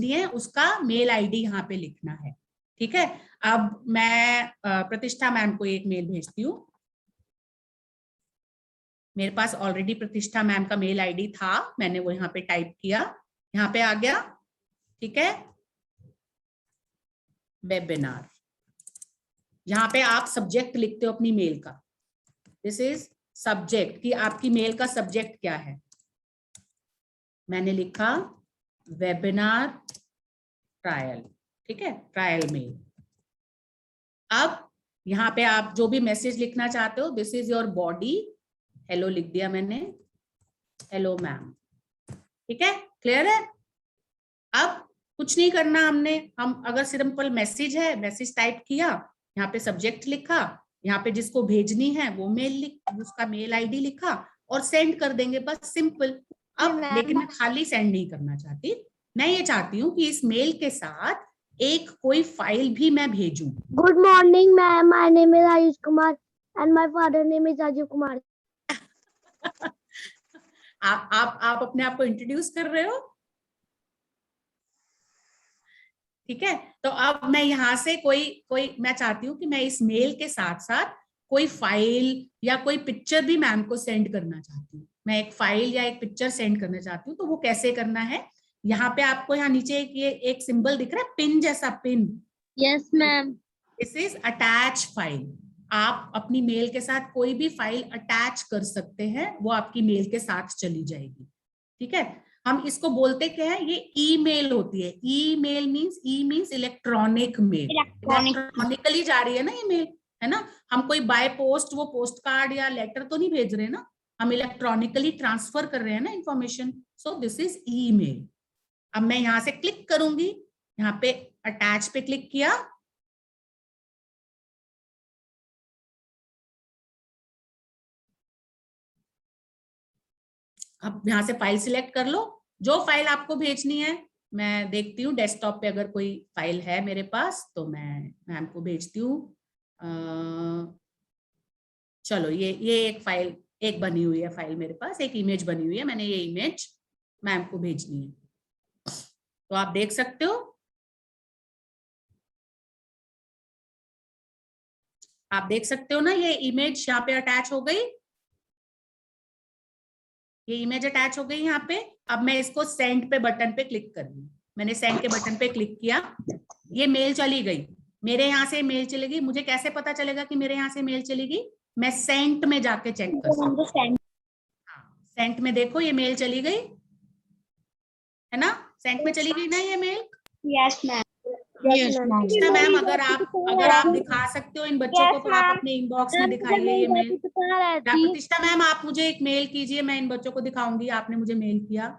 है उसका मेल आईडी यहाँ पे लिखना है। ठीक है। अब मैं प्रतिष्ठा मैम को एक मेल भेजती हूँ। मेरे पास ऑलरेडी प्रतिष्ठा मैम का मेल आईडी था, मैंने वो यहाँ पे टाइप किया, यहाँ पे आ गया। ठीक है। वेबिनार, यहाँ पे आप सब्जेक्ट लिखते हो अपनी मेल का। दिस इज सब्जेक्ट, कि आपकी मेल का सब्जेक्ट क्या है। मैंने लिखा वेबिनार ट्रायल। ठीक है, ट्रायल मेल। अब यहाँ पे आप जो भी मैसेज लिखना चाहते हो, this is your body, hello लिख दिया मैंने, हेलो मैम। ठीक है, क्लियर है? अब कुछ नहीं करना हमने, हम अगर सिंपल मैसेज है, मैसेज टाइप किया, यहाँ पे सब्जेक्ट लिखा, यहाँ पे जिसको भेजनी है वो उसका मेल आईडी लिखा और सेंड कर देंगे, बस सिंपल। अब लेकिन मैं खाली सेंड नहीं करना चाहती, मैं ये चाहती हूँ कि इस मेल के साथ एक कोई फाइल भी मैं भेजूं। Good morning, ma'am. My name is Ayush Kumar and my father name is Rajiv Kumar. आप अपने आप को इंट्रोड्यूस कर रहे हो, ठीक है। तो अब मैं यहाँ से कोई मैं चाहती हूँ कि मैं इस मेल के साथ साथ कोई फाइल या कोई पिक्चर भी मैम को सेंड करना चाहती हूँ। मैं एक फाइल या एक पिक्चर सेंड करना चाहती हूँ, तो वो कैसे करना है, यहाँ पे आपको यहाँ नीचे एक सिंबल दिख रहा है, पिन जैसा, pin. Yes, ma'am. This is attach file. आप अपनी मेल के साथ कोई भी फाइल अटैच कर सकते हैं, वो आपकी मेल के साथ चली जाएगी, ठीक है। हम इसको बोलते क्या है, ये ईमेल होती है। Email means electronic mail, electronically जा रही है ना ये मेल, है ना। हम कोई बाय पोस्ट वो पोस्ट कार्ड या लेटर तो नहीं भेज रहे ना, हम इलेक्ट्रॉनिकली ट्रांसफर कर रहे हैं ना information. So this is email. अब मैं यहां से क्लिक करूंगी, यहाँ पे अटैच पे क्लिक किया, अब यहां से फाइल सिलेक्ट कर लो, जो फाइल आपको भेजनी है। मैं देखती हूँ डेस्कटॉप पे अगर कोई फाइल है मेरे पास तो मैं मैम को भेजती हूँ। चलो ये एक फाइल, एक बनी हुई है फाइल मेरे पास, एक इमेज बनी हुई है, मैंने ये इमेज मैम को भेजनी है। तो आप देख सकते हो, आप देख सकते हो ना, ये इमेज यहाँ पे अटैच हो गई, ये इमेज अटैच हो गई यहाँ पे। अब मैं इसको सेंड पे बटन पे क्लिक कर रही हूँ, मैंने सेंड के बटन पे क्लिक किया, ये मेल चली गई, मेरे यहाँ से मेल चली गई। मुझे कैसे पता चलेगा कि मेरे यहाँ से मेल चली गई, मैं सेंट में जाके चेक कर सकती हूँ। सेंट में देखो ये मेल चली गई, है ना, सेंट में चली गई ना ये मेल। Yes, ma'am. मैम अगर आप दिखा सकते हो इन बच्चों को, तो आप अपने इनबॉक्स में दिखाइए ये मेल। प्रतिष्ठा मैम आप मुझे एक मेल कीजिए, मैं इन बच्चों को दिखाऊंगी आपने मुझे मेल किया।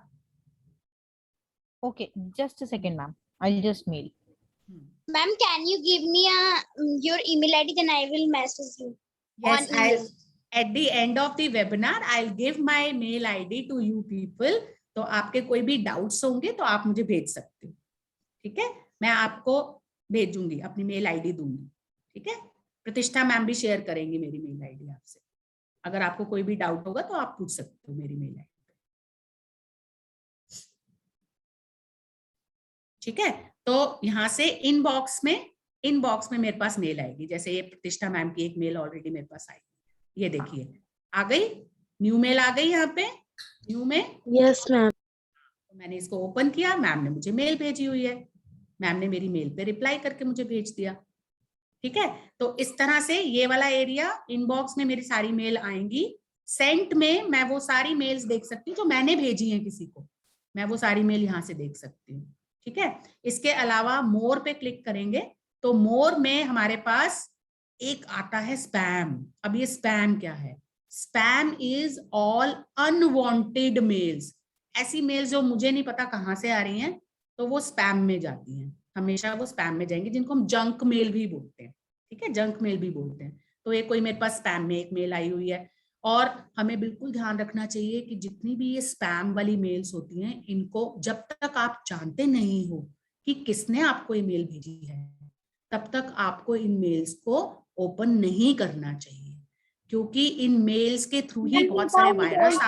Okay, just a second, ma'am. I'll just mail. Ma'am, can you give me your email ID, then I will message you. Yes, on email. at the end of the webinar I'll give my mail ID to you people. तो आपके कोई भी doubts होंगे तो आप मुझे भेज सकते हो, ठीक है। मैं आपको भेजूंगी, अपनी मेल आईडी दूंगी, ठीक है। प्रतिष्ठा मैम भी शेयर करेंगी मेरी मेल आईडी आपसे, अगर आपको कोई भी डाउट होगा तो आप पूछ सकते हो मेरी मेल आईडी, ठीक है। तो यहाँ से इनबॉक्स में मेरे पास मेल आएगी, जैसे ये प्रतिष्ठा मैम की एक मेल ऑलरेडी मेरे पास आई, ये देखिए आ गई, न्यू मेल आ गई यहाँ पे, न्यू में। Yes, ma'am. तो मैंने इसको ओपन किया, मैम ने मुझे मेल भेजी हुई है, मैम ने मेरी मेल पे रिप्लाई करके मुझे भेज दिया, ठीक है। तो इस तरह से ये वाला एरिया, इनबॉक्स में मेरी सारी मेल आएंगी, सेंट में मैं वो सारी मेल्स देख सकती हूँ जो मैंने भेजी है किसी को, मैं वो सारी मेल यहाँ से देख सकती हूँ, ठीक है। इसके अलावा मोर पे क्लिक करेंगे तो मोर में हमारे पास एक आता है स्पैम। अब ये स्पैम क्या है, spam is all unwanted mails, ऐसी मेल्स जो मुझे नहीं पता कहाँ से आ रही हैं, तो वो स्पैम में जाती हैं, हमेशा वो स्पैम में जाएंगे, जिनको हम जंक मेल भी बोलते हैं, ठीक है, जंक मेल भी बोलते हैं। तो ये कोई मेरे पास स्पैम में एक मेल आई हुई है, और हमें बिल्कुल ध्यान रखना चाहिए कि जितनी भी ये स्पैम वाली मेल्स होती हैं, इनको जब तक आप जानते नहीं हो कि किसने आपको ये मेल भेजी है, तब तक आपको इन मेल्स को ओपन नहीं करना चाहिए, क्योंकि इन मेल्स के थ्रू ही बहुत सारे वायरस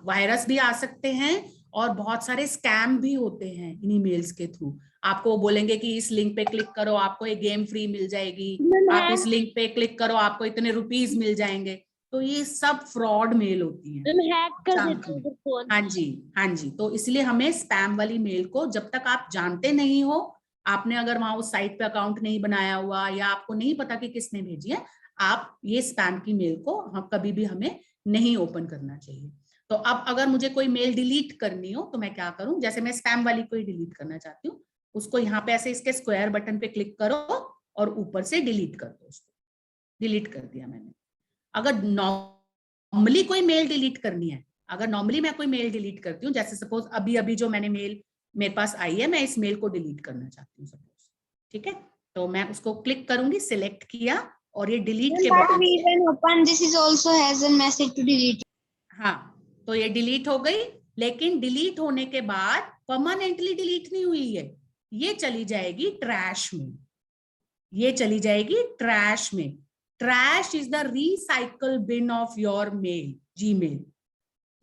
वायरस भी आ सकते हैं, और बहुत सारे स्कैम भी होते हैं इन्हीं मेल्स के थ्रू। आपको बोलेंगे कि इस लिंक पे क्लिक करो आपको एक गेम फ्री मिल जाएगी, आप इस लिंक पे क्लिक करो आपको इतने रुपीस मिल जाएंगे, तो ये सब फ्रॉड मेल होती हैं। हाँ जी, तो इसलिए हमें स्पैम वाली मेल को जब तक आप जानते नहीं हो, आपने अगर वहां उस साइट पे अकाउंट नहीं बनाया हुआ, या आपको नहीं पता कि किसने भेजी है, आप ये स्पैम की मेल को कभी भी हमें नहीं ओपन करना चाहिए। तो अब अगर मुझे कोई मेल डिलीट करनी हो तो मैं क्या करूं, जैसे मैं स्पैम वाली को ही डिलीट करना चाहती हूँ, उसको यहाँ पे ऐसे इसके स्क्वायर बटन पे क्लिक करो और ऊपर से डिलीट कर दो, उसको डिलीट कर दिया मैंने। अगर नॉर्मली कोई मेल डिलीट करनी है, अगर नॉर्मली मैं कोई मेल डिलीट करती हूँ, जैसे सपोज अभी जो मैंने मेल मेरे पास आई है, मैं इस मेल को डिलीट करना चाहती हूँ सपोज, ठीक है। तो मैं उसको क्लिक करूंगी, सिलेक्ट किया और ये डिलीट के बटन से open this is also has a message to delete. हाँ, तो ये डिलीट हो गई, लेकिन डिलीट होने के बाद परमानेंटली डिलीट नहीं हुई है, ये चली जाएगी ट्रैश में, ये चली जाएगी ट्रैश में। Trash is the recycle bin of your mail, Gmail.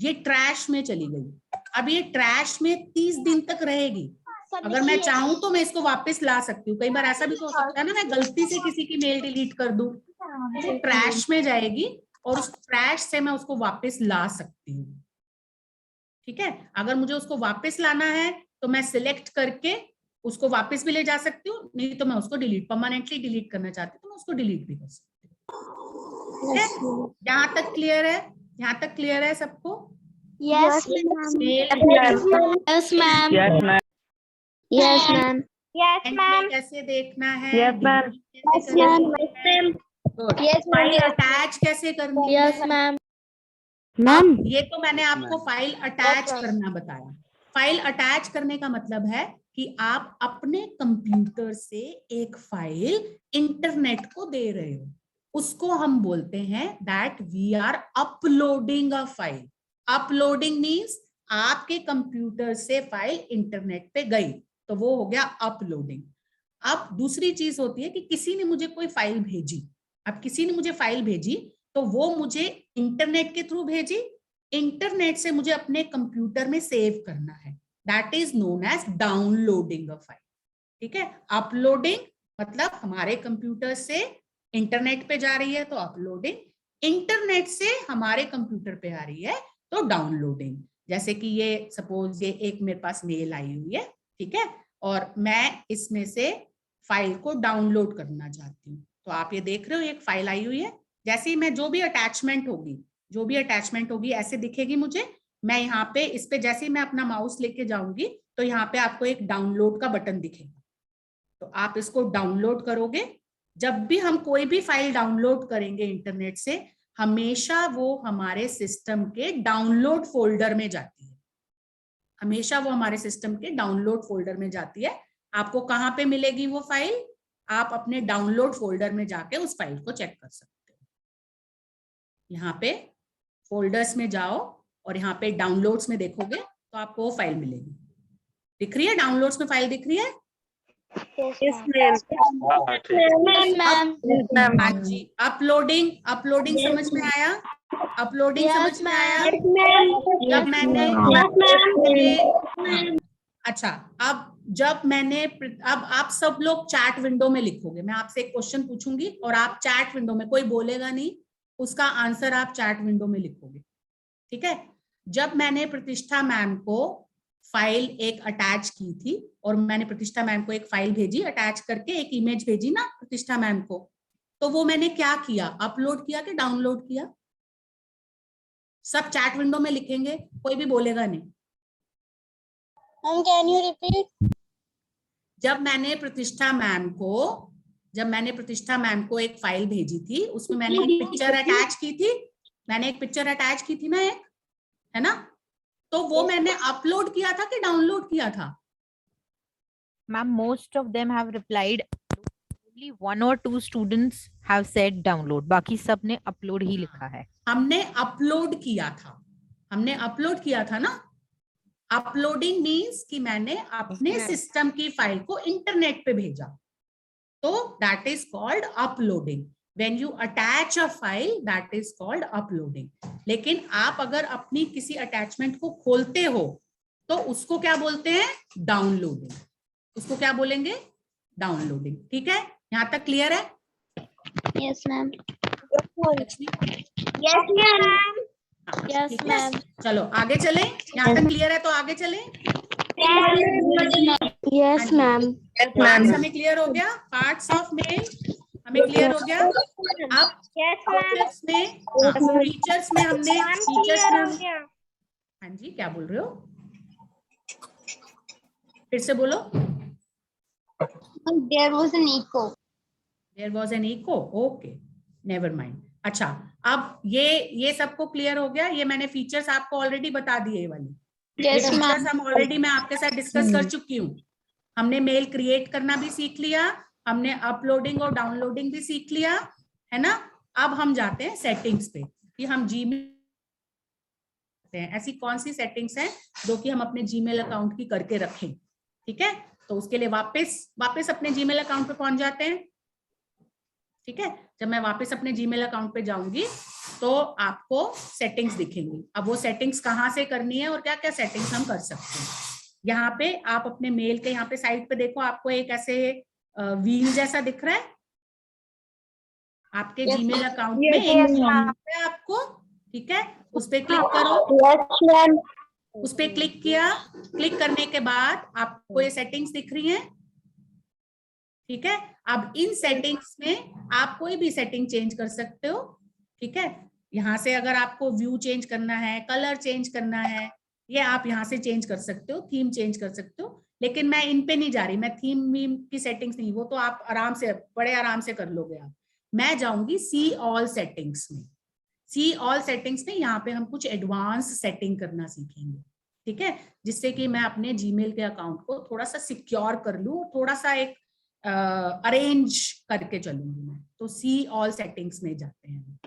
ये ट्रैश में चली गई। अब ये ट्रैश में 30 दिन तक रहेगी। अगर मैं चाहूं तो मैं इसको वापस ला सकती हूँ। कई बार ऐसा भी तो हो सकता है ना, मैं गलती से किसी की मेल डिलीट कर दूं, तो ट्रैश में जाएगी और उस ट्रैश से मैं उसको वापस ला सकती हूँ, ठीक है। अगर मुझे उसको वापस लाना है तो मैं सिलेक्ट करके उसको वापस भी ले जा सकती हूँ, नहीं तो मैं उसको डिलीट, परमानेंटली डिलीट करना चाहती हूँ तो मैं उसको डिलीट भी कर सकती हूँ। यहाँ तक क्लियर है? यहाँ तक क्लियर है सबको? Yes, Yes, ma'am. Yes, ma'am. Yes, ma'am. कैसे देखना है? Yes, ma'am. Yes, ma'am. Good. Yes, ma'am. File attach कैसे करनी है? Yes, ma'am. Ma'am. ये तो मैंने आपको फाइल अटैच करना बताया। फाइल अटैच करने का मतलब है कि आप अपने कंप्यूटर से एक फाइल इंटरनेट को दे रहे हो, उसको हम बोलते हैं that we are uploading a file. Uploading means आपके कंप्यूटर से फाइल इंटरनेट पे गई, तो वो हो गया अपलोडिंग। अब दूसरी चीज होती है कि किसी ने मुझे कोई फाइल भेजी, अब किसी ने मुझे फाइल भेजी तो वो मुझे इंटरनेट के थ्रू भेजी, इंटरनेट से मुझे अपने कंप्यूटर में सेव करना है, that is known as downloading a file, ठीक है। अपलोडिंग मतलब हमारे कंप्यूटर से इंटरनेट पे जा रही है तो अपलोडिंग, इंटरनेट से हमारे कंप्यूटर पे आ रही है तो डाउनलोडिंग। जैसे कि ये सपोज ये एक मेरे पास मेल आई हुई है, ठीक है, और मैं इसमें से फाइल को डाउनलोड करना चाहती हूँ, तो आप ये देख रहे हो एक फाइल आई हुई है। जैसे ही मैं जो भी अटैचमेंट होगी ऐसे दिखेगी मुझे। मैं यहाँ पे इस पे जैसे ही मैं अपना माउस लेके जाऊंगी तो यहाँ पे आपको एक डाउनलोड का बटन दिखेगा, तो आप इसको डाउनलोड करोगे। जब भी हम कोई भी फाइल डाउनलोड करेंगे इंटरनेट से, हमेशा वो हमारे सिस्टम के डाउनलोड फोल्डर में जाती है, हमेशा वो हमारे सिस्टम के डाउनलोड फोल्डर में जाती है। आपको कहाँ पे मिलेगी वो फाइल? आप अपने डाउनलोड फोल्डर में जाके उस फाइल को चेक कर सकते हो। यहाँ पे फोल्डर्स में जाओ और यहाँ पे डाउनलोड्स में देखोगे तो आपको वो फाइल मिलेगी। दिख रही है? डाउनलोड्स में फाइल दिख रही है? Yes, ma'am. हाँ जी। अपलोडिंग समझ में आया? अपलोडिंग समझ में आया? जब मैंने अच्छा, अब आप सब लोग चैट विंडो में लिखोगे। मैं आपसे एक क्वेश्चन पूछूंगी और आप चैट विंडो में, कोई बोलेगा नहीं, उसका आंसर आप चैट विंडो में लिखोगे, ठीक है। जब मैंने प्रतिष्ठा मैम को फाइल एक अटैच की थी और मैंने प्रतिष्ठा मैम को एक फाइल भेजी अटैच करके, एक इमेज भेजी ना प्रतिष्ठा मैम को, तो वो मैंने क्या किया? अपलोड किया कि डाउनलोड किया? सब चैट विंडो में लिखेंगे, कोई भी बोलेगा नहीं। Can you repeat? जब मैंने प्रतिष्ठा मैम को एक फाइल भेजी थी, उसमें मैंने एक पिक्चर अटैच की थी, ना एक, है ना? तो वो मैंने अपलोड किया था कि डाउनलोड किया था? Ma'am, most of them have replied. Only 1 or 2 students have said download. बाकी सब ने upload ही लिखा है। हमने अपलोड किया था ना। अपलोडिंग मीन्स कि मैंने अपने सिस्टम की फाइल को इंटरनेट पे भेजा, तो that is called uploading. When you attach a file, that is called uploading. लेकिन आप अगर अपनी किसी अटैचमेंट को खोलते हो तो उसको क्या बोलते हैं? डाउनलोडिंग। उसको क्या बोलेंगे? डाउनलोडिंग। ठीक है, यहाँ तक क्लियर है? Yes, ma'am. Yes, ma'am. हाँ, Yes, ठीक है? ma'am. चलो आगे चलें। यहाँ तक क्लियर है तो आगे चलें। Yes, ma'am. पार्ट्स हमें क्लियर हो गया, पार्ट्स ऑफ मेल हमें क्लियर हो गया। अब फीचर्स में हमने हाँ जी, क्या बोल रहे हो? फिर से बोलो। There was an echo. There was an echo. Okay, never mind. अच्छा, अब ये सबको क्लियर हो गया। ये मैंने फीचर्स आपको ऑलरेडी बता दिए वाली, Yes, ये ma'am. फीचर्स हम ऑलरेडी मैं आपके साथ डिस्कस कर चुकी हूँ। हमने मेल क्रिएट करना भी सीख लिया, हमने अपलोडिंग और डाउनलोडिंग भी सीख लिया, है ना। अब हम जाते हैं सेटिंग्स पे कि हम जीमेल, ऐसी कौन सी सेटिंग्स हैं जो कि हम अपने जीमेल अकाउंट की करके रखें। ठीक है, तो उसके लिए वापस अपने जीमेल अकाउंट पे पहुंच जाते हैं। ठीक है, जब मैं वापस अपने जीमेल अकाउंट पे जाऊंगी तो आपको सेटिंग्स दिखेंगी। अब वो सेटिंग्स कहाँ से करनी है और क्या क्या सेटिंग्स हम कर सकते हैं। यहाँ पे आप अपने मेल के यहाँ पे साइड पे देखो, आपको एक ऐसे व्हील जैसा दिख रहा है आपके जीमेल अकाउंट में, एक आपको, ठीक है, उस पे क्लिक करो। उस पे क्लिक किया, क्लिक करने के बाद आपको ये सेटिंग्स दिख रही हैं। ठीक है, अब इन सेटिंग्स में आप कोई भी सेटिंग चेंज कर सकते हो। ठीक है, यहाँ से अगर आपको व्यू चेंज करना है, कलर चेंज करना है, ये आप यहाँ से चेंज कर सकते हो, थीम चेंज कर सकते हो। लेकिन मैं इन पे नहीं जा रही, मैं थीम वीम की सेटिंग्स नहीं, वो तो आप आराम से, बड़े आराम से कर लोगे आप। मैं जाऊंगी सी ऑल सेटिंग्स में। सी ऑल सेटिंग्स में यहाँ पे हम कुछ एडवांस सेटिंग करना सीखेंगे। ठीक है, जिससे कि मैं अपने जीमेल के अकाउंट को थोड़ा सा सिक्योर कर लूँ, थोड़ा सा एक अरेंज करके चलूंगी मैं। तो सी ऑल सेटिंग्स में जाते हैं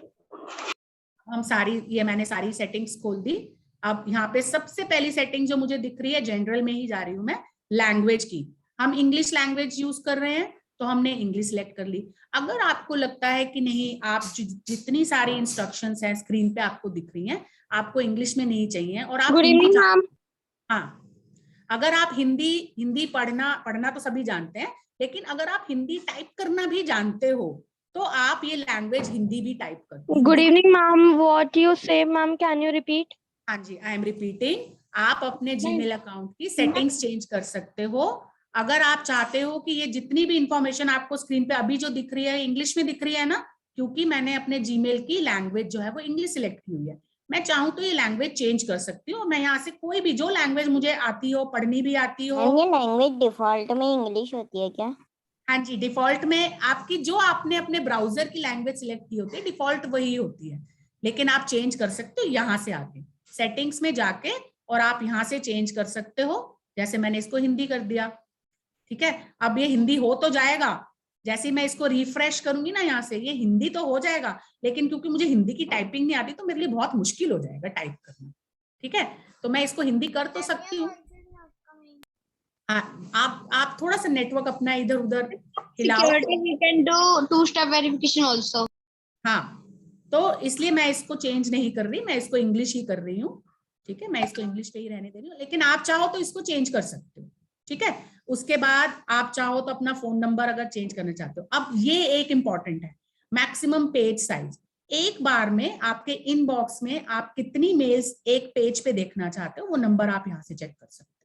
हम। सारी, ये मैंने सारी सेटिंग्स खोल दी। अब यहाँ पे सबसे पहली सेटिंग जो मुझे दिख रही है, जनरल में ही जा रही हूँ मैं, लैंग्वेज की। हम इंग्लिश लैंग्वेज यूज कर रहे हैं तो हमने इंग्लिश सेलेक्ट कर ली। अगर आपको लगता है कि नहीं, आप जितनी सारी इंस्ट्रक्शंस हैं स्क्रीन पे आपको दिख रही हैं, आपको इंग्लिश में नहीं चाहिए और आप हिंदी, हाँ, अगर आप हिंदी पढ़ना तो सभी जानते हैं, लेकिन अगर आप हिंदी टाइप करना भी जानते हो तो आप ये लैंग्वेज हिंदी भी टाइप कर। Good evening, ma'am. What you say, ma'am? Can you repeat? हाँ जी, आई एम रिपीटिंग। आप अपने जीमेल अकाउंट की सेटिंग्स चेंज कर सकते हो। अगर आप चाहते हो कि ये जितनी भी इंफॉर्मेशन आपको स्क्रीन पे अभी जो दिख रही है इंग्लिश में दिख रही है ना, क्योंकि मैंने अपने जीमेल की लैंग्वेज जो है वो इंग्लिश सिलेक्ट की हुई है, मैं चाहूँ तो ये लैंग्वेज चेंज कर सकती हूँ। मैं यहाँ से कोई भी जो लैंग्वेज मुझे आती हो, पढ़नी भी आती हो। ये लैंग्वेज डिफॉल्ट में इंग्लिश होती है क्या? हाँ जी, डिफॉल्ट में आपकी जो आपने अपने ब्राउजर की लैंग्वेज सिलेक्ट की होती है, डिफॉल्ट वही होती है, लेकिन आप चेंज कर सकते हो यहाँ से आके सेटिंग्स में जाके, और आप यहाँ से चेंज कर सकते हो। जैसे मैंने इसको हिंदी कर दिया। ठीक है, अब ये हिंदी हो तो जाएगा, जैसे मैं इसको रिफ्रेश करूंगी ना यहाँ से, ये हिंदी तो हो जाएगा, लेकिन क्योंकि मुझे हिंदी की टाइपिंग नहीं आती तो मेरे लिए बहुत मुश्किल हो जाएगा टाइप करना। ठीक है, तो मैं इसको हिंदी कर तो सकती हूँ। आप थोड़ा सा नेटवर्क अपना इधर उधर हिलाओ। Security, we can do two-step verification also. हाँ, तो इसलिए मैं इसको चेंज नहीं कर रही, मैं इसको इंग्लिश ही कर रही हूँ। ठीक है, मैं इसको इंग्लिश पे ही रहने दे रही हूँ, लेकिन आप चाहो तो इसको चेंज कर सकते हो। ठीक है, उसके बाद आप चाहो तो अपना फोन नंबर अगर चेंज करना चाहते हो। अब ये एक इंपॉर्टेंट है, मैक्सिमम पेज साइज। एक बार में आपके इनबॉक्स में आप कितनी मेल्स एक पेज पे देखना चाहते हो, वो नंबर आप यहाँ से चेक कर सकते हो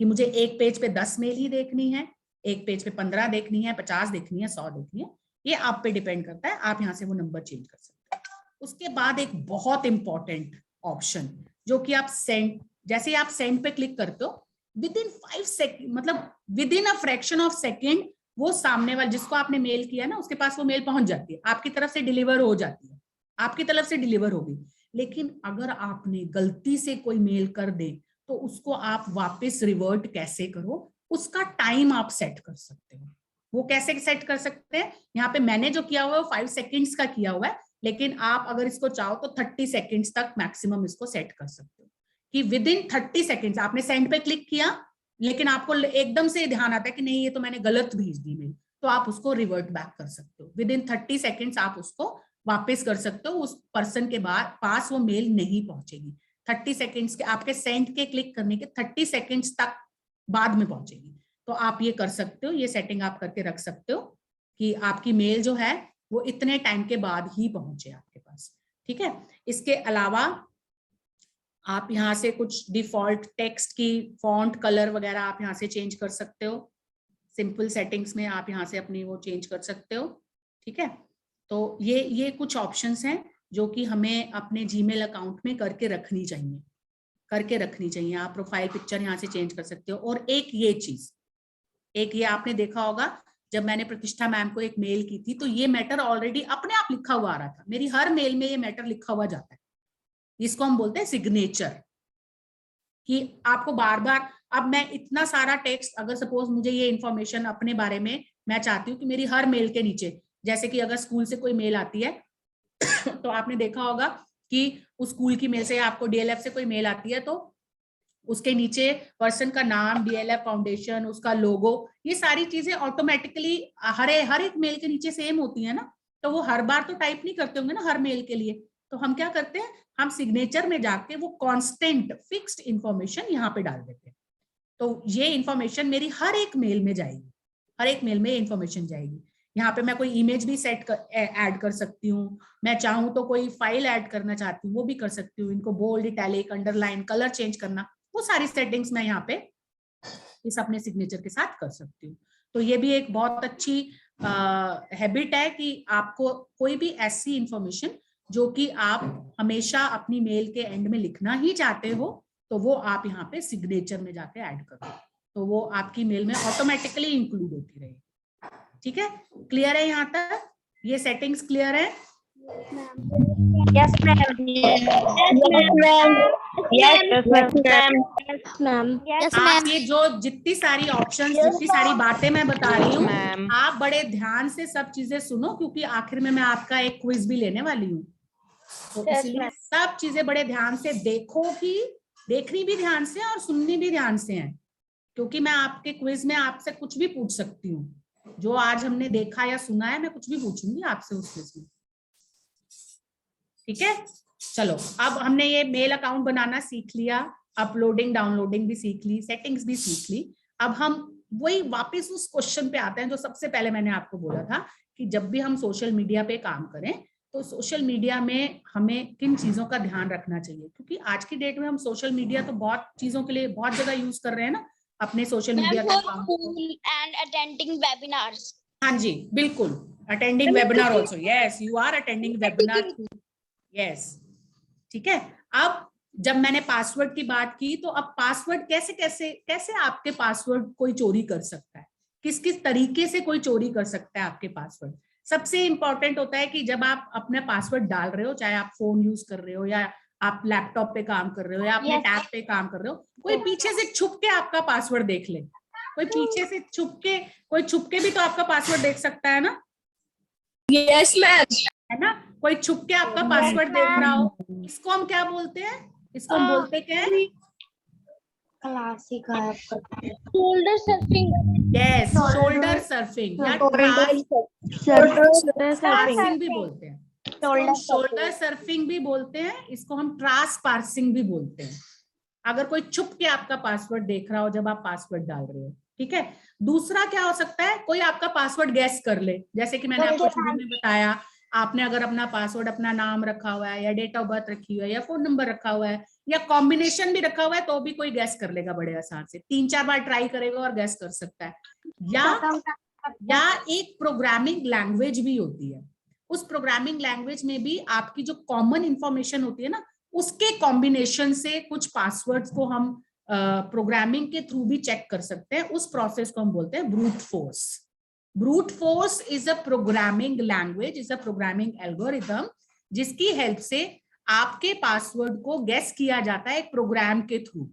कि मुझे एक पेज पे 10 मेल ही देखनी है, एक पेज पे 15 देखनी है, 50 देखनी है, 100 देखनी है, ये आप पे डिपेंड करता है। आप यहाँ से वो नंबर चेंज कर सकते हैं। उसके बाद एक बहुत इंपॉर्टेंट ऑप्शन जो कि आप सेंड, जैसे आप सेंड पे क्लिक करते हो, विद इन 5 सेकेंड, मतलब with in a fraction of second, वो सामने वाले जिसको आपने मेल किया ना उसके पास वो मेल पहुंच जाती है, आपकी तरफ से डिलीवर हो जाती है, आपकी तरफ से डिलीवर होगी। लेकिन अगर आपने गलती से कोई मेल कर दे तो उसको आप वापस रिवर्ट कैसे करो, उसका टाइम आप सेट कर सकते हो। वो कैसे सेट कर सकते हैं, यहाँ पे मैंने जो किया हुआ है वो 5 सेकेंड्स का किया हुआ है, लेकिन आप अगर इसको चाहो तो 30 सेकेंड्स तक मैक्सिमम इसको सेट कर सकते हो कि विद इन 30 सेकेंड्स आपने सेंड पे क्लिक किया, लेकिन आपको एकदम से ध्यान आता है कि नहीं ये तो मैंने गलत भेज दी मेल, तो आप उसको रिवर्ट बैक कर सकते हो। विद इन 30 सेकेंड्स आप उसको वापस कर सकते हो, उस पर्सन के पास वो मेल नहीं पहुंचेगी। 30 सेकेंड्स के आपके सेंड के क्लिक करने के 30 सेकेंड्स तक बाद में पहुंचेगी। तो आप ये कर सकते हो, ये सेटिंग आप करके रख सकते हो कि आपकी मेल जो है वो इतने टाइम के बाद ही पहुंचे आपके पास। ठीक है, इसके अलावा आप यहाँ से कुछ डिफॉल्ट टेक्स्ट की फॉन्ट कलर वगैरह आप यहाँ से चेंज कर सकते हो। सिंपल सेटिंग्स में आप यहाँ से अपनी वो चेंज कर सकते हो। ठीक है, तो ये कुछ ऑप्शंस हैं जो कि हमें अपने जीमेल अकाउंट में करके रखनी चाहिए। आप प्रोफाइल पिक्चर यहाँ से चेंज कर सकते हो। और एक ये चीज, एक ये आपने देखा होगा, जब मैंने प्रतिष्ठा मैम को एक मेल की थी तो ये मैटर ऑलरेडी अपने आप लिखा हुआ आ रहा था। मेरी हर मेल में ये मैटर लिखा हुआ जाता है, इसको हम बोलते हैं सिग्नेचर, कि आपको बार बार, अब मैं इतना सारा टेक्स्ट, अगर सपोज मुझे ये इन्फॉर्मेशन अपने बारे में मैं चाहती हूँ कि मेरी हर मेल के नीचे, जैसे कि अगर स्कूल से कोई मेल आती है तो आपने देखा होगा कि उस स्कूल की मेल से, आपको डीएलएफ से कोई मेल आती है तो उसके नीचे पर्सन का नाम, डीएलएफ फाउंडेशन, उसका लोगो, ये सारी चीजें ऑटोमेटिकली हर एक मेल के नीचे सेम होती है ना, तो वो हर बार तो टाइप नहीं करते होंगे ना हर मेल के लिए, तो हम क्या करते हैं, हम सिग्नेचर में जाके वो कांस्टेंट फिक्स्ड इंफॉर्मेशन यहाँ पे डाल देते हैं। तो ये इंफॉर्मेशन मेरी हर एक मेल में जाएगी, हर एक मेल में इंफॉर्मेशन जाएगी। यहाँ पे मैं कोई इमेज भी ऐड कर सकती हूँ, मैं चाहूँ तो कोई फाइल ऐड करना चाहती हूँ वो भी कर सकती हूँ, इनको bold, italic, underline, colour change करना, वो सारी सेटिंग्स मैं यहाँ पे इस अपने सिग्नेचर के साथ कर सकती हूँ। तो ये भी एक बहुत अच्छी हैबिट है कि आपको कोई भी ऐसी इंफॉर्मेशन जो कि आप हमेशा अपनी मेल के एंड में लिखना ही चाहते हो, तो वो आप यहाँ पे सिग्नेचर में जाके ऐड करो, तो वो आपकी मेल में ऑटोमेटिकली इंक्लूड होती रहेगी। ठीक है, क्लियर है यहाँ तक? ये सेटिंग्स क्लियर है? Yes, ma'am. Yes, ma'am. आप ये जो जितनी सारी ऑप्शंस, जितनी सारी बातें मैं बता रही हूँ, आप बड़े ध्यान से सब चीजें सुनो, क्योंकि आखिर में मैं आपका एक क्विज भी लेने वाली हूँ, तो इसलिए सब चीजें बड़े ध्यान से देखो, कि देखनी भी ध्यान से और सुननी भी ध्यान से है, क्योंकि मैं आपके क्विज में आपसे कुछ भी पूछ सकती हूँ, जो आज हमने देखा या सुना है मैं कुछ भी पूछूंगी आपसे उस क्विज में। ठीक है, चलो अब हमने ये मेल अकाउंट बनाना सीख लिया, अपलोडिंग डाउनलोडिंग भी सीख ली, सेटिंग्स भी सीख ली। अब हम वही वापस उस क्वेश्चन पे आते हैं जो सबसे पहले मैंने आपको बोला था कि जब भी हम सोशल मीडिया पे काम करें तो सोशल मीडिया में हमें किन चीजों का ध्यान रखना चाहिए, क्योंकि आज की डेट में हम सोशल मीडिया तो बहुत चीजों के लिए बहुत जगह यूज कर रहे हैं ना अपने सोशल मीडिया का काम। And attending webinars. हाँ जी बिल्कुल, attending webinar also, yes you are attending webinar, yes. ठीक है, अब जब मैंने पासवर्ड की बात की, तो अब पासवर्ड कैसे कैसे कैसे आपके पासवर्ड कोई चोरी कर सकता है, किस किस तरीके से कोई चोरी कर सकता है आपके पासवर्ड। सबसे इंपॉर्टेंट होता है कि जब आप अपना पासवर्ड डाल रहे हो, चाहे आप फोन यूज कर रहे हो या आप लैपटॉप पे काम कर रहे हो या अपने टैब पे काम कर रहे हो, कोई पीछे से छुप के आपका पासवर्ड देख ले, कोई पीछे से कोई छुप के भी तो आपका पासवर्ड देख सकता है ना। यस मैम, है ना, कोई छुप के आपका पासवर्ड देख रहा हो, इसको हम क्या बोलते हैं, इसको हम बोलते क्या है, classic shoulder surfing. Yes, shoulder surfing या पार्सिंग भी बोलते हैं, शोल्डर सर्फिंग भी बोलते हैं, इसको हम ट्रांस पार्सिंग भी बोलते हैं। अगर कोई छुप के आपका पासवर्ड देख रहा हो जब आप पासवर्ड डाल रहे हो। ठीक है, दूसरा क्या हो सकता है, कोई आपका पासवर्ड गैस कर ले, जैसे कि मैंने आपको शुरू में बताया, आपने अगर अपना पासवर्ड, अपना नाम रखा हुआ है या डेट ऑफ बर्थ रखी हुई है या फोन नंबर रखा हुआ है या कॉम्बिनेशन भी रखा हुआ है, तो भी कोई गैस कर लेगा बड़े आसान से, 3-4 बार ट्राई करेगा और गैस कर सकता है। या एक प्रोग्रामिंग लैंग्वेज भी होती है, उस प्रोग्रामिंग लैंग्वेज में भी आपकी जो कॉमन इंफॉर्मेशन होती है ना, उसके कॉम्बिनेशन से कुछ पासवर्ड्स को हम प्रोग्रामिंग के थ्रू भी चेक कर सकते हैं, उस प्रोसेस को हम बोलते हैं brute force. Brute force is a programming language, is a programming algorithm, जिसकी हेल्प से आपके पासवर्ड को गेस किया जाता है एक प्रोग्राम के थ्रू।